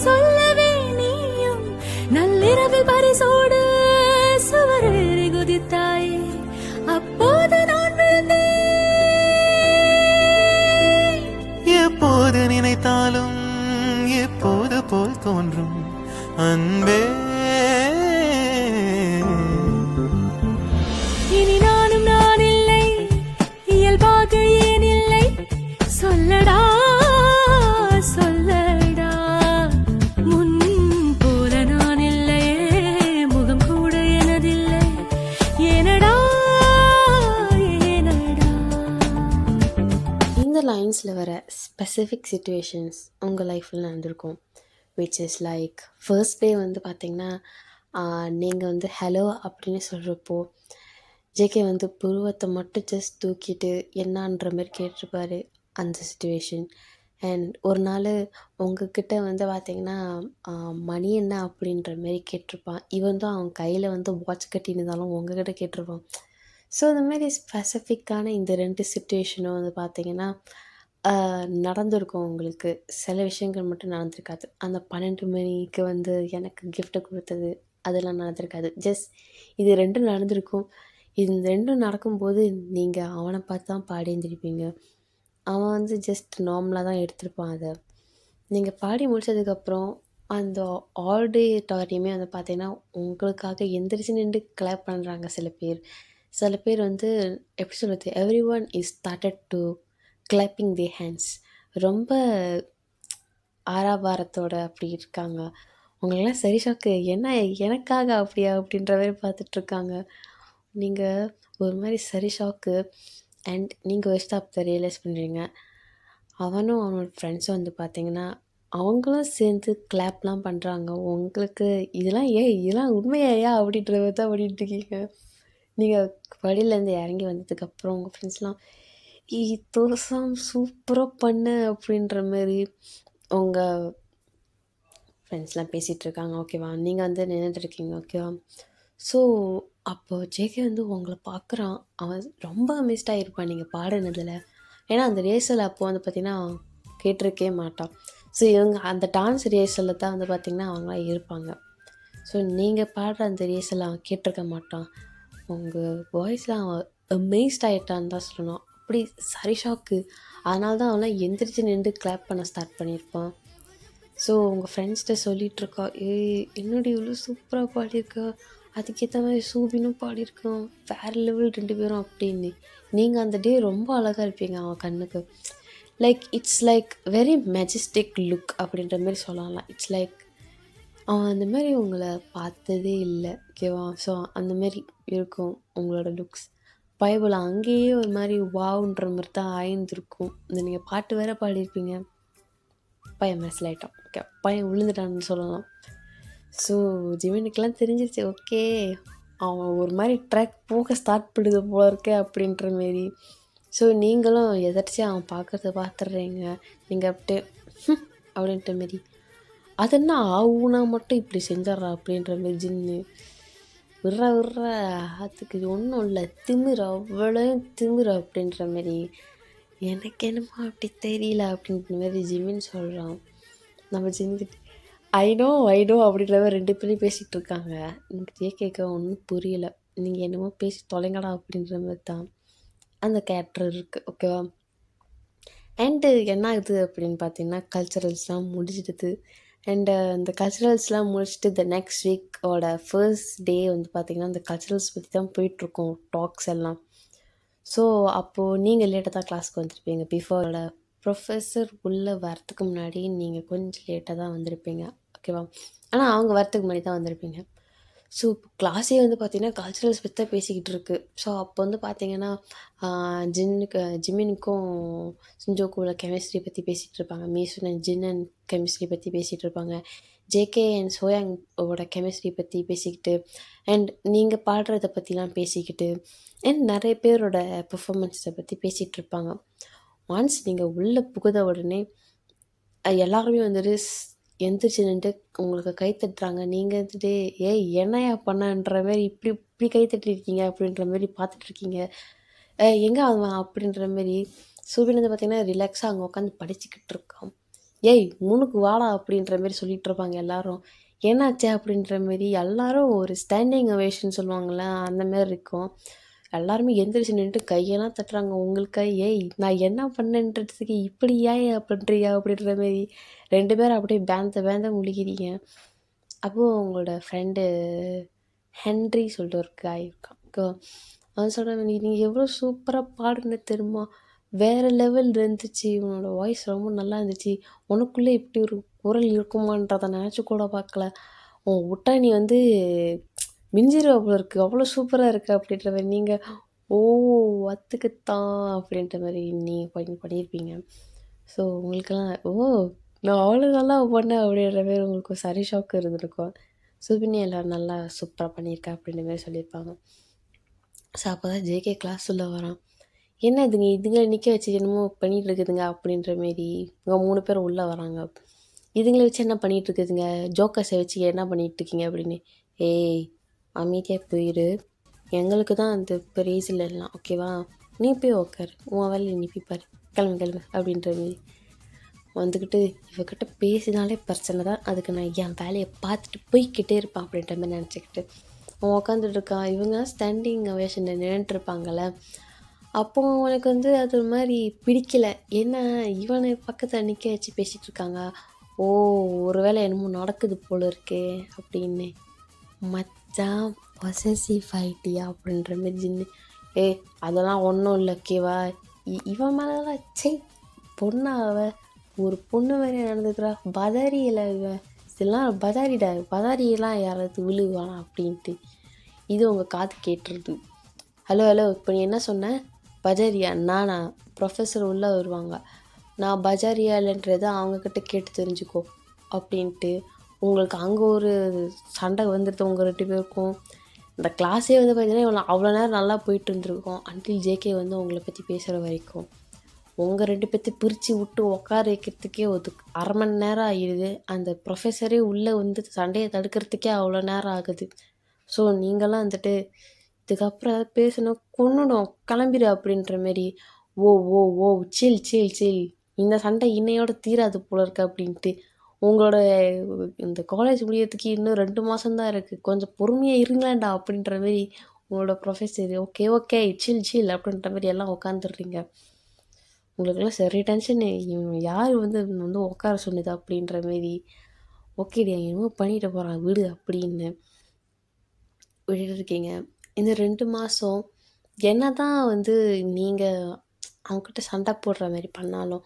[SPEAKER 3] சொல்லவே நீயும் நள்ளிரவில் பரிசோடு சுவரேறி குதித்தாயே, அப்போது நான் விழுந்தேன்.
[SPEAKER 2] எப்போது நினைத்தாலும் எப்போது போல் தோன்றும் அன்பே.
[SPEAKER 3] இனி நானும் நான் இல்லை, இயல்பாக ஏன் இல்லை, சொல்லடா சொல்லடா. முன் போல நான் இல்லையே, முகம் கூட எனதில்லை, ஏனடா ஏனடா.
[SPEAKER 1] இந்த லைன்ஸில் வர ஸ்பெசிஃபிக் சுச்சுவேஷன்ஸ் உங்கள் லைஃப்பில் நடந்திருக்கும். Which is like first day வந்து பார்த்திங்கன்னா நீங்கள் வந்து ஹலோ அப்படின்னு சொல்கிறப்போ ஜேகே வந்து புருவத்தை மட்டும் ஜஸ்ட் தூக்கிட்டு என்னான்ற மாதிரி கேட்டிருப்பாரு, அந்த சுச்சுவேஷன். அண்ட் ஒரு நாள் உங்ககிட்ட வந்து பார்த்திங்கன்னா மணி என்ன அப்படின்ற மாரி கேட்டிருப்பான். இவன் தான் அவன் கையில் வந்து வாட்ச் கட்டியிருந்தாலும் உங்ககிட்ட கேட்டிருப்பான். ஸோ இந்த மாதிரி ஸ்பெசிஃபிக்கான இந்த 2 சுச்சுவேஷனும் வந்து பார்த்திங்கன்னா நடந்திருக்கும் உங்களுக்கு. சில விஷயங்கள் மட்டும் நடந்திருக்காது. அந்த 12 மணிக்கு வந்து எனக்கு கிஃப்ட்டை கொடுத்தது அதெல்லாம் நடந்திருக்காது. ஜஸ்ட் இது 2 நடந்திருக்கும். இது 2 நடக்கும்போது நீங்கள் அவனை பார்த்து தான் பாடி எழுந்திருப்பீங்க. அவன் வந்து ஜஸ்ட் நார்மலாக தான் எடுத்திருப்பான் அதை. நீங்கள் பாடி முடித்ததுக்கப்புறம் அந்த ஆடிட்டோரியமே வந்து பார்த்திங்கன்னா உங்களுக்காக எந்திரிச்சு நின்று கிளாப் பண்ணுறாங்க சில பேர். சில பேர் வந்து எப்படி சொல்கிறது, every one is started to clapping the hands. ரொம்ப ஆரவாரத்தோட அப்படி இருக்காங்க. உங்களுக்கெல்லாம் சரி ஷாக்கு, என்ன எனக்காக அப்படியா அப்படின்ற மாதிரி பார்த்துட்ருக்காங்க. நீங்கள் ஒரு மாதிரி சரி ஷாக்கு. அண்ட் நீங்கள் ஒரு ஸ்டாப் ரியலைஸ் பண்ணுறீங்க. அவனும் அவனோட ஃப்ரெண்ட்ஸும் வந்து பார்த்திங்கன்னா அவங்களும் சேர்ந்து கிளாப்லாம் பண்ணுறாங்க. உங்களுக்கு இதெல்லாம் உண்மையாயா அப்படின்ற மாதிரி தான் பண்ணிட்டுருக்கீங்க. நீங்கள் படியிலேருந்து இறங்கி வந்ததுக்கப்புறம் உங்கள் ஃப்ரெண்ட்ஸ்லாம் தோசம் சூப்பராக பண்ண அப்படின்ற மாதிரி உங்கள் ஃப்ரெண்ட்ஸ்லாம் பேசிகிட்ருக்காங்க. ஓகேவா, நீங்கள் வந்து நின்றுட்டுருக்கீங்க. ஓகேவா. ஸோ அப்போது ஜேகே வந்து உங்களை பார்க்குறான். அவன் ரொம்ப அமிஸ்ட் ஆகிருப்பான் நீங்கள் பாடினதில். ஏன்னா அந்த ரேஸில் அப்போது வந்து பார்த்திங்கன்னா கேட்டிருக்கே மாட்டான். ஸோ இவங்க அந்த டான்ஸ் ரேஸில் தான் வந்து பார்த்திங்கன்னா அவங்களாம் இருப்பாங்க. ஸோ நீங்கள் பாடுற அந்த ரேஸெல்லாம் கேட்டிருக்க மாட்டான். உங்கள் வாய்ஸ்லாம் அவன் அமேஸ்ட் ஆகிட்டான்னு தான் சொல்லணும். அப்படி சரி ஷாக்கு. அதனால தான் அவன்லாம் எந்திரிச்சு நின்று கிளாப் பண்ண ஸ்டார்ட் பண்ணியிருப்பான். ஸோ உங்கள் ஃப்ரெண்ட்ஸ்கிட்ட சொல்லிகிட்ருக்கா, என்னடி இவ்வளோ சூப்பராக பாடியிருக்கா, அதுக்கேற்ற மாதிரி சூபினும் பாடியிருக்கான், வேறு லெவல் 2 பேரும் அப்படின்னு. நீங்கள் அந்த டே ரொம்ப அழகாக இருப்பீங்க அவன் கண்ணுக்கு. Like it's like very Majestic look அப்படின்ற மாதிரி சொல்லலாம். இட்ஸ் லைக் அவன் அந்த மாதிரி உங்களை பார்த்ததே இல்லை. ஓகேவா. ஸோ அந்த மாதிரி இருக்கும் உங்களோட லுக்ஸ். பைபிள் அங்கேயே ஒரு மாதிரி வாவுன்ற மாதிரி தான் ஆயிருந்திருக்கும். இந்த நீங்கள் பாட்டு வேறு பாடியிருப்பீங்க. பையன் மெஸ் லைட்டான். ஓகே, பையன் விழுந்துட்டான்னு சொல்லலாம். ஸோ ஜிமினுக்கெலாம் தெரிஞ்சிருச்சு. ஓகே, அவன் ஒரு மாதிரி ட்ராக் போக ஸ்டார்ட் பண்ணுது போல இருக்கே அப்படின்ற மாரி. ஸோ நீங்களும் எதர்ச்சியாக அவன் பார்க்குறத பார்த்துடுறீங்க. நீங்கள் அப்படியே அப்படின்ற மாரி. அது என்ன ஆவுனா மட்டும் இப்படி செஞ்சிட்றா அப்படின்ற மாரி ஜின்னு. விட்றா விட்றா அதுக்கு ஒன்றும் இல்லை, திமிரு அவ்வளோ திமிரு அப்படின்ற மாரி. எனக்கு என்னமோ அப்படி தெரியல அப்படின்ற மாரி ஜிம்மின்னு சொல்கிறான். நம்ம ஜின்கிட்ட ஐ நோ அப்படின்ற மாதிரி 2 பேரும் பேசிகிட்டு இருக்காங்க. எனக்கு ஜேகேக்கு ஒன்றும் புரியல. நீங்கள் என்னமோ பேசி தொலைங்கடா அப்படின்ற மாதிரி தான் அந்த கேரக்டர் இருக்குது. ஓகேவா? அண்டு என்ன ஆகுது அப்படின்னு பார்த்தீங்கன்னா, கல்ச்சுரல்ஸ்லாம் முடிஞ்சிடுது. அண்டு அந்த கல்ச்சுரல்ஸ்லாம் முடிச்சுட்டு நெக்ஸ்ட் வீக்கோட ஃபர்ஸ்ட் டே வந்து பார்த்திங்கன்னா, அந்த கல்ச்சுரல்ஸ் பற்றி தான் போயிட்டுருக்கோம் டாக்ஸ் எல்லாம். ஸோ அப்போது நீங்கள் லேட்டாக தான் கிளாஸ்க்கு வந்திருப்பீங்க. பிஃபோரோட ப்ரொஃபஸர் உள்ளே வரத்துக்கு முன்னாடி நீங்கள் கொஞ்சம் லேட்டாக தான் வந்திருப்பீங்க. ஓகேவா? ஆனால் அவங்க வரத்துக்கு முன்னாடி தான் வந்திருப்பீங்க. ஸோ இப்போ கிளாஸே வந்து பார்த்திங்கன்னா கல்ச்சுரல்ஸ் பற்றி தான் பேசிக்கிட்டு இருக்கு. ஸோ அப்போ வந்து பார்த்திங்கன்னா ஜிம்மினுக்கும் சிஞ்சோக்குள்ள கெமிஸ்ட்ரி பற்றி பேசிகிட்டு இருப்பாங்க. மீசுன் அண்ட் ஜின் அண்ட் கெமிஸ்ட்ரி பற்றி பேசிகிட்டு இருப்பாங்க. ஜேகே அண்ட் சோயாங்கோட கெமிஸ்ட்ரி பற்றி பேசிக்கிட்டு அண்ட் நீங்கள் பாடுறத பற்றிலாம் பேசிக்கிட்டு அண்ட் நிறைய பேரோட பெர்ஃபார்மன்ஸை பற்றி பேசிகிட்டு இருப்பாங்க. ஒன்ஸ் நீங்கள் உள்ளே புகுத உடனே எல்லாருமே வந்துட்டு எந்திரிச்சு நின்றுட்டு உங்களுக்கு கை தட்டுறாங்க. நீங்கள் வந்துட்டு ஏய் என்னையா பண்ணன்ற மாரி இப்படி இப்படி கை தட்டிருக்கீங்க அப்படின்ற மாரி பார்த்துட்ருக்கீங்க. எங்கே அவன் அப்படின்ற மாரி சுபின் வந்து பார்த்திங்கன்னா ரிலாக்ஸாக அங்கே உட்காந்து படிச்சுக்கிட்டு இருக்கான். ஏய் முனுக்கு வாடா அப்படின்ற மாரி சொல்லிகிட்டு இருப்பாங்க எல்லாரும். என்னாச்சு அப்படின்ற மாரி எல்லாரும் ஒரு ஸ்டாண்டிங் ஒவேஷன் சொல்லுவாங்கள்ல, அந்த மாரி இருக்கும். எல்லாருமே எந்திரிச்சு நின்றுட்டு கையெல்லாம் தட்டுறாங்க. உங்களுக்கு ஏய் நான் என்ன பண்ணேன்றதுக்கு இப்படி ஏன் பண்ணுறியா அப்படின்ற மாரி 2 பேரும் அப்படியே பேந்த முழிக்கிறீங்க. அப்போது உங்களோட ஃப்ரெண்டு ஹென்றி சொல்லிட்டு ஒரு காய் இருக்கான். அவன் சொல்கிறான், நீங்கள் எவ்வளோ சூப்பராக பாடுன தெரியுமா, வேறு லெவல் இருந்துச்சு, உன்னோட வாய்ஸ் ரொம்ப நல்லா இருந்துச்சு, உனக்குள்ளே இப்படி ஒரு குரல் இருக்குமான்றதை நினச்சி கூட பார்க்கல, உன் விட்டா நீ வந்து மிஞ்சிருவா போல இருக்குது, அவ்வளோ சூப்பராக இருக்குது அப்படின்ற மாதிரி. நீங்கள் ஓ அத்துக்குத்தான் அப்படின்ற மாதிரி நீங்கள் பண்ணியிருப்பீங்க. ஸோ உங்களுக்கெல்லாம் ஓ நான் அவ்வளோ நல்லா பண்ணேன் அப்படின்ற மாதிரி உங்களுக்கு ஒரு சரி ஷாக்கு இருந்திருக்கும். சுபினி எல்லோரும் நல்லா சூப்பராக பண்ணியிருக்கா அப்படின்ற மாதிரி சொல்லியிருப்பாங்க. ஸோ அப்போ தான் ஜேகே கிளாஸ் உள்ள வரான். என்ன இதுங்களை நிற்க வச்சு என்னமோ பண்ணிகிட்டு இருக்குதுங்க அப்படின்ற மாரி இவங்க 3 பேர் உள்ளே வராங்க. இதுங்களை வச்சு என்ன பண்ணிகிட்டு இருக்குதுங்க, ஜோக்கர்ஸை வச்சு என்ன பண்ணிகிட்டு இருக்கீங்க அப்படின்னு. ஏய் அமைதியாக போயிடு, எங்களுக்கு தான் அந்த ப்ரைஸ் இல்லைலாம் ஓகேவா, நீ போய் உக்காரு, உன் வேலையை நீ போய் பாரு, கிளம்பு அப்படின்ற மாரி வந்துக்கிட்டு இவகிட்ட பேசினாலே பிரச்சனை தான், அதுக்கு நான் என் வேலையை பார்த்துட்டு போய்கிட்டே இருப்பேன் அப்படின்ற மாதிரி நினச்சிக்கிட்டு அவன் உட்காந்துட்டு இருக்கான். இவங்க ஸ்டாண்டிங் ஒவேஷனில் நின்றுட்டுருப்பாங்கள்ல, அப்போ உனக்கு வந்து அது ஒரு மாதிரி பிடிக்கல. என்ன இவனை பக்கத்தில் நிற்க வச்சு பேசிகிட்டு இருக்காங்க, ஓ ஒரு வேளை என்னமோ நடக்குது போல இருக்கே அப்படின்னு. மச்சான் பொசசிவ் ஆகிட்டியா அப்படின்ற மாதிரி ஜின்னு. அதெல்லாம் ஒன்றும் இல்லை ஓகேவா, இவன் மேலெலாம் சே பொண்ணா ஒரு பொண்ணு வேறு நடந்துக்கிறா, பதாரியில் இவன் இதெல்லாம் பதாரியெல்லாம் யாராவது விழுவானா அப்படின்ட்டு. இது உங்கள் காது கேட்டுருது. ஹலோ இப்போ நீ என்ன சொன்ன, பஜாரியா? நானா? ப்ரொஃபஸர் உள்ளே வருவாங்க, நான் பஜாரியா இல்லைன்றதை அவங்கக்கிட்ட கேட்டு தெரிஞ்சுக்கோ அப்படின்ட்டு. உங்களுக்கு அங்கே ஒரு சண்டை வந்துடுது உங்கள் 2 பேருக்கும். இந்த கிளாஸே வந்து பார்த்தீங்கன்னா அவ்வளோ நேரம் நல்லா போயிட்டு இருந்திருக்கோம், அன்டில் ஜேகே வந்து உங்களை பற்றி பேசுகிற வரைக்கும். உங்கள் 2 பேர்த்தையும் பிரித்து விட்டு உட்கார வைக்கிறதுக்கே ஒரு அரை மணி நேரம் ஆகிடுது. அந்த ப்ரொஃபஸரே உள்ளே வந்து சண்டையை தடுக்கிறதுக்கே அவ்வளோ நேரம் ஆகுது. ஸோ நீங்களாம் வந்துட்டு இதுக்கப்புறம் பேசணும் கொன்னுடும் கிளம்பிடு அப்படின்ற மாரி. ஓ ஓ ஓ சில் சில் சில், இந்த சண்டை இன்னையோட தீராது போல இருக்கு அப்படின்ட்டு. உங்களோட இந்த காலேஜ் முடியறதுக்கு இன்னும் 2 மாதம்தான் இருக்குது, கொஞ்சம் பொறுமையாக இருங்களேன்டா அப்படின்ற மாரி உங்களோட ப்ரொஃபஸர் ஓகே ஓகே சில் சில் அப்படின்ற மாதிரி எல்லாம் உட்காந்துடுறீங்க. உங்களுக்கெல்லாம் சரி டென்ஷனு, இவன் யார் வந்து உட்கார சொன்னது அப்படின்ற மாரி. ஓகேடி என்னமோ பண்ணிட்டு போகிறான் விடு அப்படின்னு விட்டுட்டு இருக்கீங்க. இந்த 2 மாதம் என்ன தான் வந்து நீங்கள் அவன்கிட்ட சண்டை போடுற மாதிரி பண்ணாலும்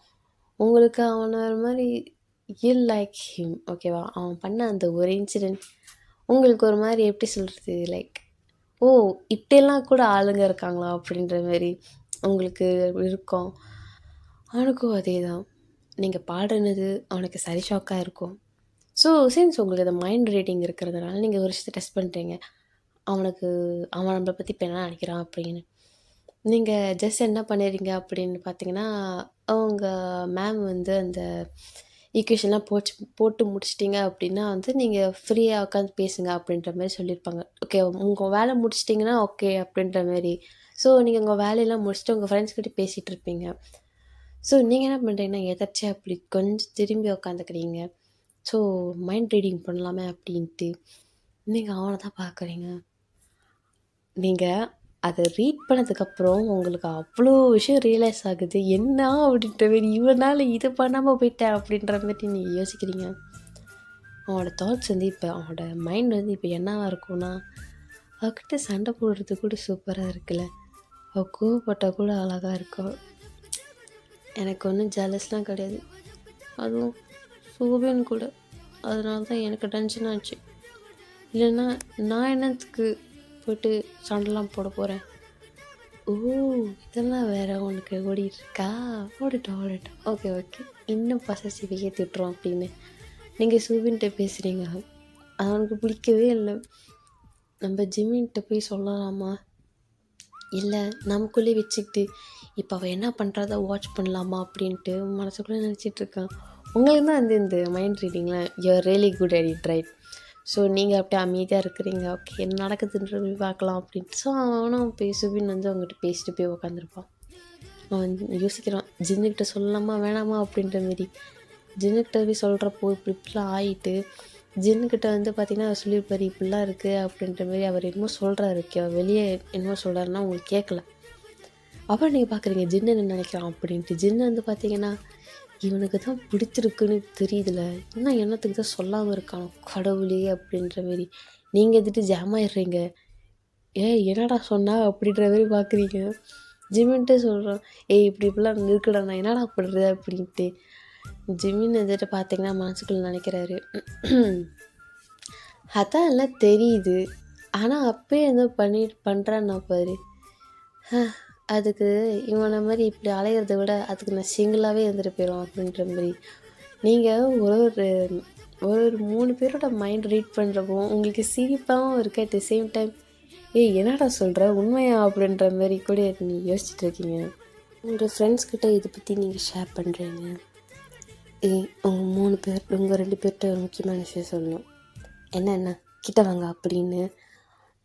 [SPEAKER 1] உங்களுக்கு அவனை ஒரு மாதிரி லைக் ஹிம் ஓகேவா. அவன் பண்ண அந்த ஒரு இன்சிடெண்ட் உங்களுக்கு ஒரு மாதிரி எப்படி சொல்கிறது, லைக் ஓ இப்படியெல்லாம் கூட ஆளுங்க இருக்காங்களா அப்படின்ற மாதிரி உங்களுக்கு இருக்கும். அவனுக்கும் அதே தான், நீங்கள் பாடுனது அவனுக்கு சரி ஷாக்காக இருக்கும். ஸோ சின்ஸ் உங்களுக்கு அந்த மைண்ட் ரீடிங் இருக்கிறதுனால நீங்கள் ஒரு விஷயத்தை டெஸ்ட் பண்ணுறீங்க. அவனுக்கு அவன் நம்மளை பற்றி இப்போ என்ன நினைக்கிறான் அப்படின்னு. நீங்கள் ஜஸ்ட் என்ன பண்ணிடுறீங்க அப்படின்னு பார்த்தீங்கன்னா, அவங்க மேம் வந்து அந்த ஈக்குவேஷன்லாம் போட்டு முடிச்சிட்டிங்க அப்படின்னா வந்து நீங்கள் ஃப்ரீயாக உட்காந்து பேசுங்க அப்படின்ற மாதிரி சொல்லியிருப்பாங்க. ஓகே, உங்கள் வேலை முடிச்சிட்டிங்கன்னா ஓகே அப்படின்ற மாரி. ஸோ நீங்கள் உங்கள் வேலையெல்லாம் முடிச்சுட்டு உங்கள் ஃப்ரெண்ட்ஸ் கிட்ட பேசிகிட்டு இருப்பீங்க. ஸோ நீங்கள் என்ன பண்ணுறீங்கன்னா எதாச்சும் அப்படி கொஞ்சம் திரும்பி உக்காந்துக்கிறீங்க. ஸோ மைண்ட் ரீடிங் பண்ணலாமே அப்படின்ட்டு நீங்கள் அவனை தான் பார்க்குறீங்க. நீங்கள் அதை ரீட் பண்ணதுக்கப்புறம் உங்களுக்கு அவ்வளோ விஷயம் ரியலைஸ் ஆகுது. என்ன அப்படின்ற மாரி இவனால் இது பண்ணாமல் போயிட்டேன் அப்படின்ற மாதிரி நீங்கள் யோசிக்கிறீங்க. அவனோட தாட்ஸ் வந்து இப்போ அவனோட மைண்ட் வந்து இப்போ என்னவா இருக்கும்னா, அவகிட்ட சண்டை போடுறது கூட சூப்பராக இருக்குல்ல, அவள் கோவப்பட்டால் கூட அழகாக இருக்கும். எனக்கு ஒன்றும் ஜெலஸ்லாம் கிடையாது, அதுவும் சோபின் கூட. அதனால தான் எனக்கு டென்ஷன் ஆச்சு. இல்லைன்னா நான் என்னத்துக்கு போய்ட்டு சண்டைலாம் போட போகிறேன். ஓ, இதெல்லாம் வேற உனக்கு ஓடிட்டுருக்கா? ஓடட்டும். ஓகே, இன்னும் பொசசிவாக திட்டுறோம் அப்படின்னு நீங்கள் சூபின்கிட்ட பேசுகிறீங்க. அது அவனுக்கு பிடிக்கவே இல்லை. நம்ம ஜிம்மின்கிட்ட போய் சொல்லலாமா, இல்லை நமக்குள்ளே வச்சுக்கிட்டு இப்போ அவள் என்ன பண்ணுறத வாட்ச் பண்ணலாமா அப்படின்ட்டு மனசுக்குள்ளே நினச்சிட்ருக்கான். உங்களுக்கு தான் வந்து இந்த மைண்ட் ரீடிங்லாம் you're really good at it, right? So நீங்கள் அப்படியே அமைதியாக இருக்கிறீங்க. ஓகே, என்ன நடக்குதுன்றது பார்க்கலாம் அப்படின்ட்டு. ஸோ அவனும் சுபின் வந்து அவங்ககிட்ட பேசிட்டு போய் உக்காந்துருப்பான். அவன் யோசிக்கிறான், ஜின்னுக்கிட்ட சொல்லலாமா வேணாமா அப்படின்ற மாரி. ஜின்னுக்கிட்ட போய் சொல்கிறப்போ இப்படிலாம் ஆகிட்டு ஜின்னுக்கிட்ட வந்து பார்த்திங்கன்னா அவர் சொல்லியிருப்பார் இப்படிலாம் இருக்குது அப்படின்ற மாரி. அவர் என்னமோ சொல்கிறாரு, வெளியே என்னமோ சொல்கிறாருன்னா உங்களுக்கு கேட்கல. அப்புறம் நீங்கள் பார்க்குறீங்க ஜின்னு என்ன நினைக்கிறான் அப்படின்ட்டு. ஜின்னு வந்து பார்த்திங்கன்னா இவனுக்கு தான் பிடிச்சிருக்குன்னு தெரியுதுல, இன்னும் என்னத்துக்கு தான் சொல்லாமல் இருக்கான் கடவுளே அப்படின்ற மாரி. நீங்கள் எதுட்டு ஜாம் ஆயிடுறீங்க. என்னடா சொன்னா அப்படின்ற மாரி பார்க்குறீங்க. ஜிமின்ட்டு சொல்கிறான், இப்படிலாம் இருக்குடா, நான் என்னடா பண்ணுறது அப்படின்ட்டு. ஜிமின் எதுட்டு பார்த்தீங்கன்னா மனசுக்குள்ளே நினைக்கிறாரு, அதான் எல்லாம் தெரியுது, ஆனால் அப்பயே ஏதோ பண்ணுறான்னா பாரு. அதுக்கு இவனை மாதிரி இப்படி அலையிறத விட அதுக்கு நான் சிங்கிளாகவே இருந்துட்டு போயிடும் அப்படின்ற மாதிரி. நீங்கள் ஒரு 3 பேரோட மைண்ட் ரீட் பண்ணுறப்போ உங்களுக்கு சிரிப்பாகவும் இருக்குது. அட் த சேம் டைம் என்னடா சொல்கிற உண்மையா அப்படின்ற மாதிரி கூட நீ யோசிச்சுட்டு இருக்கீங்க. உங்கள் ஃப்ரெண்ட்ஸ்கிட்ட இதை பற்றி நீங்கள் ஷேர் பண்ணுறீங்க. உங்கள் 3 பேர், உங்கள் 2 பேர்கிட்ட ஒரு முக்கியமான விஷயம் சொல்லணும். என்ன கிட்ட வாங்க அப்படின்னு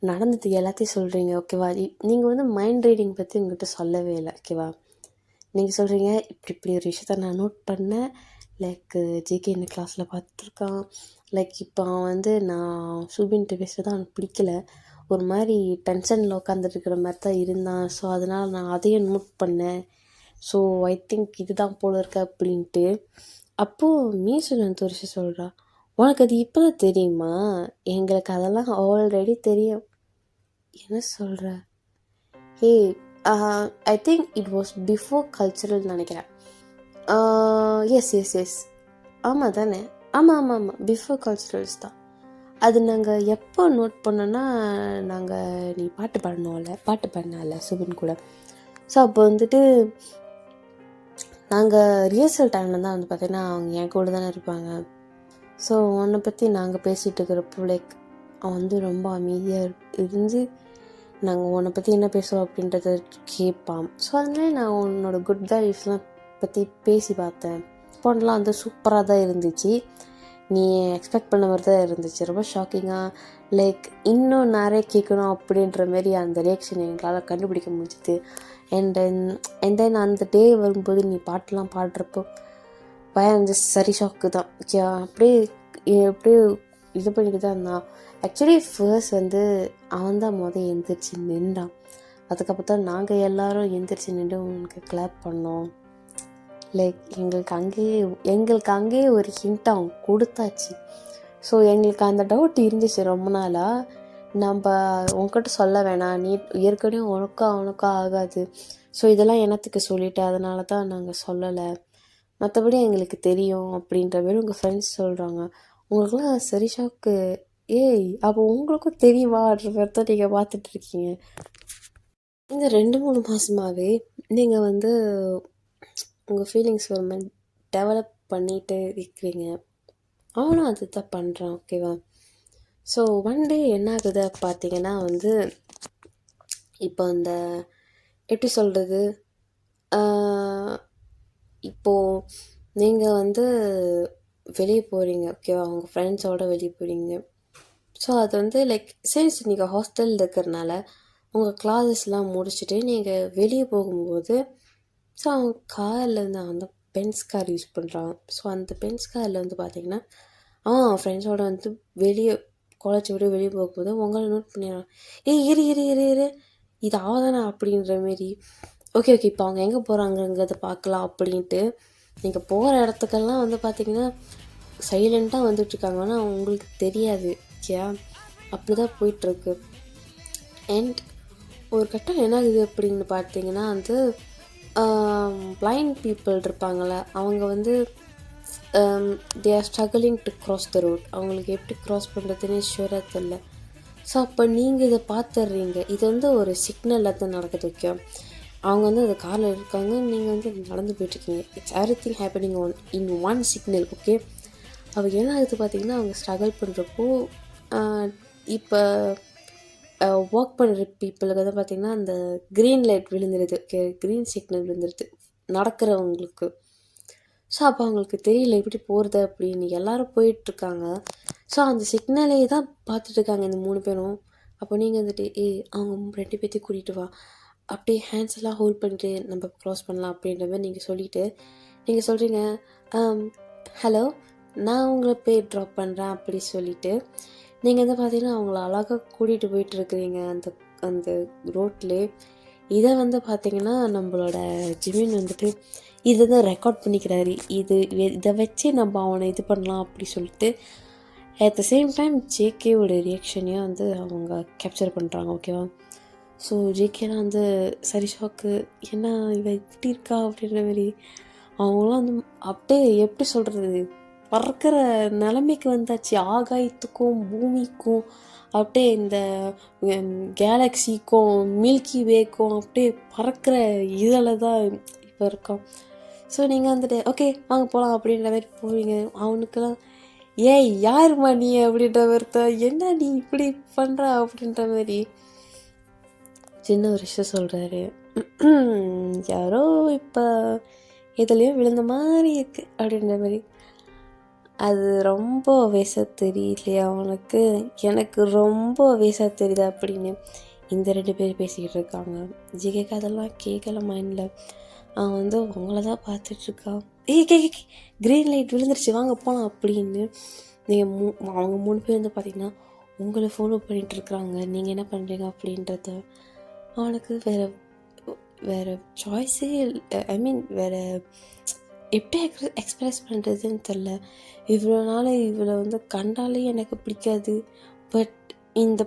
[SPEAKER 1] நடந்தது எல்லாத்தையும் சொல்கிறீங்க. ஓகேவா? நீங்கள் வந்து மைண்ட் ரீடிங் பற்றி உங்கள்கிட்ட சொல்லவே இல்லை. ஓகேவா? நீங்கள் சொல்கிறீங்க இப்படி ஒரு விஷயத்த நான் நோட் பண்ணேன். லைக் ஜேகே இந்த கிளாஸில் பார்த்துருக்கான். லைக் இப்போ அவன் வந்து நான் சுபின்ட்டு பேசுகிறது அவனுக்கு பிடிக்கல, ஒரு மாதிரி டென்ஷனில் உட்காந்துருக்கிற மாதிரி தான் இருந்தான். ஸோ அதனால் நான் அதையும் நோட் பண்ணேன். ஸோ ஐ திங்க் இதுதான் போல இருக்க அப்படின்ட்டு. அப்போது மீசன் வந்து ஒரு விஷயம் சொல்கிறா, உனக்கு அது இப்போ தான் தெரியுமா? எங்களுக்கு அதெல்லாம் ஆல்ரெடி தெரியும். என்ன சொல்கிற? I think it was before cultural நினைக்கிறேன். எஸ் ஆமாம் தானே? ஆமாம் பிஃபோர் கல்ச்சுரல்ஸ் தான். அது நாங்கள் எப்போ நோட் பண்ணோன்னா, நீ பாட்டு பாடினால சுபின் கூட. ஸோ அப்போ வந்துட்டு நாங்கள் ரிஹர்சல் டைமில் தான் வந்து பார்த்திங்கன்னா அவங்க என் கூட தானே இருப்பாங்க. ஸோ உன்னை பற்றி நாங்கள் பேசிகிட்டு இருக்கிறப்போ லைக் அவன் வந்து ரொம்ப அமைதியாக இருந்து நாங்கள் உன்னை பற்றி என்ன பேசுவோம் அப்படின்றத கேட்பான். ஸோ அதனால நான் உன்னோட குட் வேல்யூஸ்லாம் பற்றி பேசி பார்த்தேன். பொண்ணெலாம் வந்து சூப்பராக தான் இருந்துச்சு, நீ எக்ஸ்பெக்ட் பண்ண மாதிரி தான் இருந்துச்சு. ரொம்ப ஷாக்கிங்காக லைக் இன்னும் நிறைய கேட்கணும் அப்படின்ற மாரி அந்த ரியாக்ஷன் எங்களால் கண்டுபிடிக்க முடிஞ்சுது. அண்ட் தென் அந்த டே வரும்போது நீ பாட்டெலாம் பாடுறப்போ பையன் வந்து சரி ஷாக்கு தான். அப்படியே இது பண்ணிட்டு தான் இருந்தான். ஆக்சுவலி ஃபர்ஸ்ட் வந்து அவன் தான் எந்திரிச்சு நின்றான். அதுக்கப்புறம் தான் நாங்கள் எல்லோரும் எந்திரிச்சு நின்று உனக்கு கிளாப் பண்ணோம். லைக் எங்களுக்கு அங்கேயே ஒரு ஹிண்ட் அவன் கொடுத்தாச்சு. ஸோ எங்களுக்கு அந்த டவுட் இருந்துச்சு ரொம்ப நாளாக. நம்ம உன்கிட்ட சொல்ல வேணாம், நீ ஏற்கனவே அவனுக்கும் ஆகாது, ஸோ இதெல்லாம் என்னத்துக்கு சொல்லிட்டு, அதனால தான் நாங்கள் சொல்லலை, மற்றபடி எங்களுக்கு தெரியும் அப்படின்ற மாரி உங்கள் ஃப்ரெண்ட்ஸ் சொல்கிறாங்க. உங்களுக்குலாம் சரி ஷாக்கு. அப்போ உங்களுக்கும் தெரியுமான்ற மாதிரி தான் நீங்கள் பார்த்துட்ருக்கீங்க. இந்த 2-3 மாதமாகவே நீங்கள் வந்து உங்கள் ஃபீலிங்ஸ் ஒரு மாதிரி டெவலப் பண்ணிகிட்டு இருக்கிறீங்க. அவனும் அது தான் பண்ணுறான். ஓகேவா? ஸோ ஒன் டே என்ன ஆகுது பார்த்தீங்கன்னா வந்து இப்போ இந்த எப்படி சொல்கிறது, இப்போது நீங்கள் வந்து வெளியே போகிறீங்க ஓகேவா, உங்கள் ஃப்ரெண்ட்ஸோட வெளியே போகிறீங்க. ஸோ அது வந்து லைக் சின்ஸ் நீங்கள் ஹாஸ்டலில் இருக்கிறனால உங்கள் கிளாஸஸ்லாம் முடிச்சுட்டு நீங்கள் வெளியே போகும்போது ஸோ அவங்க காரில் இருந்து அந்த பென்ஸ் கார் யூஸ் பண்ணுறாங்க. ஸோ அந்த பென்ஸ் காரில் வந்து பார்த்தீங்கன்னா அவன் ஃப்ரெண்ட்ஸோட வந்து வெளியே காலேஜ் விட்டு வெளியே போகும்போது உங்களை நோட் பண்ணிடுறான். இரு இரு இரு இரு இது ஆதானா அப்படின்ற மாரி. ஓகே ஓகே இப்போ அவங்க எங்கே போகிறாங்கங்கிறத பார்க்கலாம் அப்படின்ட்டு நீங்கள் போகிற இடத்துக்கெல்லாம் வந்து பார்த்தீங்கன்னா சைலண்ட்டாக வந்துட்டுருக்காங்க. ஆனால் உங்களுக்கு தெரியாது ஓகேயா, அப்படி தான் போயிட்டுருக்கு. அண்ட் ஒரு கட்டம் என்ன ஆகுது அப்படின்னு பார்த்தீங்கன்னா வந்து பிளைண்ட் பீப்புள் இருப்பாங்கள்ல, அவங்க வந்து they are struggling to cross the road. அவங்களுக்கு எப்படி க்ராஸ் பண்ணுறதுன்னு ஷூராக தெரில. ஸோ அப்போ நீங்கள் இதை பார்த்துட்றீங்க. இது வந்து ஒரு சிக்னலில் தான் நடக்குது ஓகே. அவங்க வந்து அந்த காரில் இருக்காங்க, நீங்கள் வந்து நடந்து போயிட்டுருக்கீங்க. It's everything happening in one signal okay. அவங்க என்ன ஆகுது பார்த்தீங்கன்னா அவங்க ஸ்ட்ரகிள் பண்ணுறப்போ இப்போ ஒர்க் பண்ணுற பீப்புளுக்கு வந்து பார்த்திங்கன்னா அந்த க்ரீன் லைட் விழுந்துடுது ஓகே, க்ரீன் சிக்னல் விழுந்துடுது நடக்கிறவங்களுக்கு. ஸோ அப்போ அவங்களுக்கு தெரியல எப்படி போகிறது அப்படின்னு. எல்லோரும் போயிட்டுருக்காங்க. ஸோ அந்த சிக்னலே தான் பார்த்துட்ருக்காங்க இந்த 3 பேரும். அப்போ நீங்கள் வந்துட்டு அவங்க 2 பேர்த்தையும் கூட்டிகிட்டு வா, அப்படியே ஹேண்ட்ஸ் எல்லாம் ஹோல்ட் பண்ணிட்டு நம்ம க்ராஸ் பண்ணலாம் அப்படின்ற மாதிரி நீங்கள் சொல்லிவிட்டு நீங்கள் சொல்கிறீங்க ஹலோ நான் உங்களை போய் ட்ராப் பண்ணுறேன் அப்படி சொல்லிவிட்டு நீங்கள் வந்து பார்த்தீங்கன்னா அவங்கள அழகாக கூட்டிகிட்டு போயிட்டுருக்குறீங்க அந்த அந்த ரோட்லே. இதை வந்து பார்த்திங்கன்னா நம்மளோட ஜிமின் வந்துட்டு இதை தான் ரெக்கார்ட் பண்ணிக்கிறாரு. இதை வச்சு நம்ம அவனை இது பண்ணலாம் அப்படி சொல்லிட்டு அட் த சேம் டைம் ஜேகேவோட ரியாக்ஷனையும் வந்து அவங்க கேப்சர் பண்ணுறாங்க ஓகேவா. ஸோ ஜேகேலாம் வந்து சரி ஷாக்கு, என்ன இவ இப்படி இருக்கா அப்படின்ற மாதிரி. அவங்களாம் வந்து அப்படியே எப்படி சொல்கிறது, பறக்கிற நிலைமைக்கு வந்தாச்சு. ஆகாயத்துக்கும் பூமிக்கும் அப்படியே இந்த கேலக்ஸிக்கும் மில்கி வேக்கும் அப்படியே பறக்கிற இதில் தான் இப்போ இருக்கோம். ஸோ நீங்கள் வந்துட்டு ஓகே வாங்க போகலாம் அப்படின்ற மாதிரி போவீங்க. அவனுக்கெல்லாம் ஏய் யாருமா நீ அப்படின்ற மாதிரி, என்ன நீ இப்படி பண்ணுற அப்படின்ற மாதிரி சின்ன ஒரு விஷயம் சொல்கிறாரு. யாரோ இப்போ எதுலேயோ விழுந்த மாதிரி இருக்குது அப்படின்ற மாதிரி. அது ரொம்ப வயசாக தெரியலையா அவனுக்கு, எனக்கு ரொம்ப வயசாக தெரியுது அப்படின்னு இந்த 2 பேர் பேசிக்கிட்டு இருக்காங்க. ஜிகேக்கு அதெல்லாம் கேட்கல மைண்டில். அவன் வந்து உங்களை தான் பார்த்துட்ருக்கான். க்ரீன் லைட் விழுந்துருச்சு வாங்க போகலாம் அப்படின்னு. நீங்கள் அவங்க 3 பேர் வந்து பார்த்திங்கன்னா உங்களை ஃபாலோ பண்ணிகிட்ருக்குறாங்க. நீங்கள் என்ன பண்ணுறீங்க அப்படின்றத அவனுக்கு வேறு சாய்ஸே ஐ மீன் வேறு எப்படி எக்ஸ்ப்ரெஸ் பண்ணுறதுன்னு தெரில. இவ்வளோ நாள் இவளை வந்து கண்டாலே எனக்கு பிடிக்காது, பட் இந்த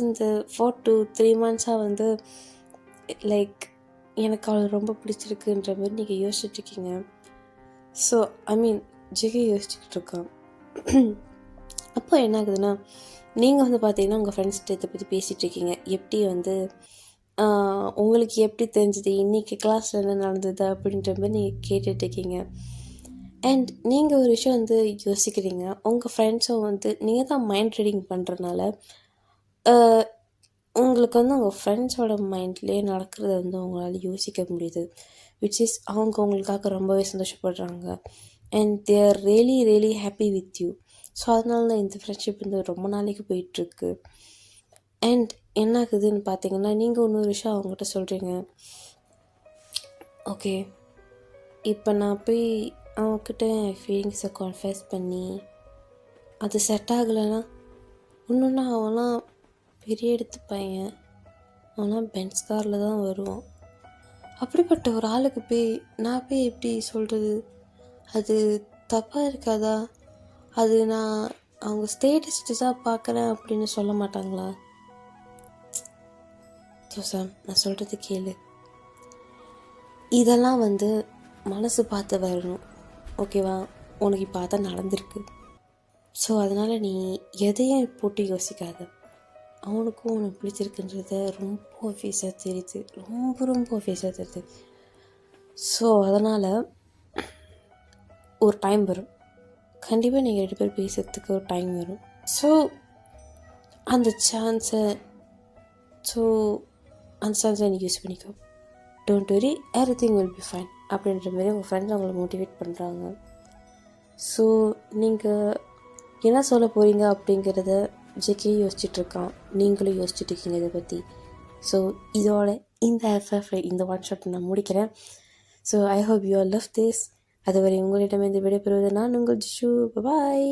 [SPEAKER 1] இந்த 4 to 3 months வந்து லைக் எனக்கு அவளை ரொம்ப பிடிச்சிருக்குன்ற மாதிரி நீங்கள் யோசிச்சுட்ருக்கீங்க. ஸோ ஐ மீன் ஜிகே யோசிச்சுக்கிட்டு இருக்கான். அப்போ என்ன ஆகுதுன்னா நீங்கள் வந்து பார்த்தீங்கன்னா உங்கள் ஃப்ரெண்ட்ஸ்கிட்ட இதை பற்றி பேசிகிட்ருக்கீங்க. எப்படி வந்து உங்களுக்கு எப்படி தெரிஞ்சுது இன்றைக்கி கிளாஸில் என்ன நடந்தது அப்படின்ற மாதிரி நீங்கள் கேட்டுட்ருக்கீங்க. அண்ட் நீங்கள் ஒரு விஷயம் வந்து யோசிக்கிறீங்க. உங்கள் ஃப்ரெண்ட்ஸும் வந்து நீங்கள் தான் மைண்ட் ரீடிங் பண்ணுறதுனால உங்களுக்கு வந்து உங்கள் ஃப்ரெண்ட்ஸோட மைண்ட்லேயே நடக்கிறத வந்து உங்களால் யோசிக்க முடியுது. விச் இஸ் அவங்க உங்களுக்காக ரொம்பவே சந்தோஷப்படுறாங்க. And they are really really happy with you. So அதனால தான் இந்த ஃப்ரெண்ட்ஷிப் வந்து ரொம்ப நாளைக்கு போயிட்டுருக்கு. அண்ட் என்ன ஆகுதுன்னு பார்த்தீங்கன்னா நீங்கள் இன்னொரு விஷயம் அவங்ககிட்ட சொல்கிறீங்க. ஓகே இப்போ நான் போய் அவங்கக்கிட்ட என் ஃபீலிங்ஸை கான்ஃபஸ் பண்ணி அது செட் ஆகலைன்னா இன்னொன்று அவன்லாம் பெரிய எடுத்து பையன், அவன்லாம் பென்ஸ் காரில் தான் வருவான். அப்படிப்பட்ட ஒரு ஆளுக்கு போய் நான் போய் எப்படி சொல்கிறது, அது தப்பாக இருக்காதா? அது நான் அவங்க ஸ்டேட்டஸ்டாக பார்க்குறேன் அப்படின்னு சொல்ல மாட்டாங்களா? ஜோசம் நான் சொல்கிறது கேளு. இதெல்லாம் வந்து மனசு பார்த்து வரணும் ஓகேவா. உனக்கு இப்போ அதான் நடந்திருக்கு. ஸோ அதனால் நீ எதையும் போட்டு யோசிக்காத. அவனுக்கும் உனக்கு பிடிச்சிருக்குன்றத ரொம்ப ஃபேஸாக தெரியுது, ரொம்ப ரொம்ப ஃபேஸாக தெரியுது. ஸோ அதனால் ஒரு டைம் வரும், கண்டிப்பாக நீங்கள் 2 பேர் பேசுகிறதுக்கு ஒரு டைம் வரும். ஸோ அந்த சான்ஸை ஸோ அந்த சான்ஸை நீ யூஸ் பண்ணிக்கோ. Don't worry, everything will be fine அப்படின்ற மாதிரி உங்கள் ஃப்ரெண்ட்ஸ் அவங்கள மோட்டிவேட் பண்ணுறாங்க. ஸோ நீங்கள் என்ன சொல்ல போகிறீங்க அப்படிங்கிறத ஜேகே யோசிச்சுட்ருக்கான், நீங்களும் யோசிச்சுட்டு இருக்கீங்க இதை பற்றி. ஸோ இதோட இந்த எஃப்எஃப் இந்த ஒன் ஷாட் நான் முடிக்கிறேன். So I hope you are love this. அதுவரை உங்களிடமிருந்து விடைபெறுவது நான் உங்கள் ஜிஷு. பாய்.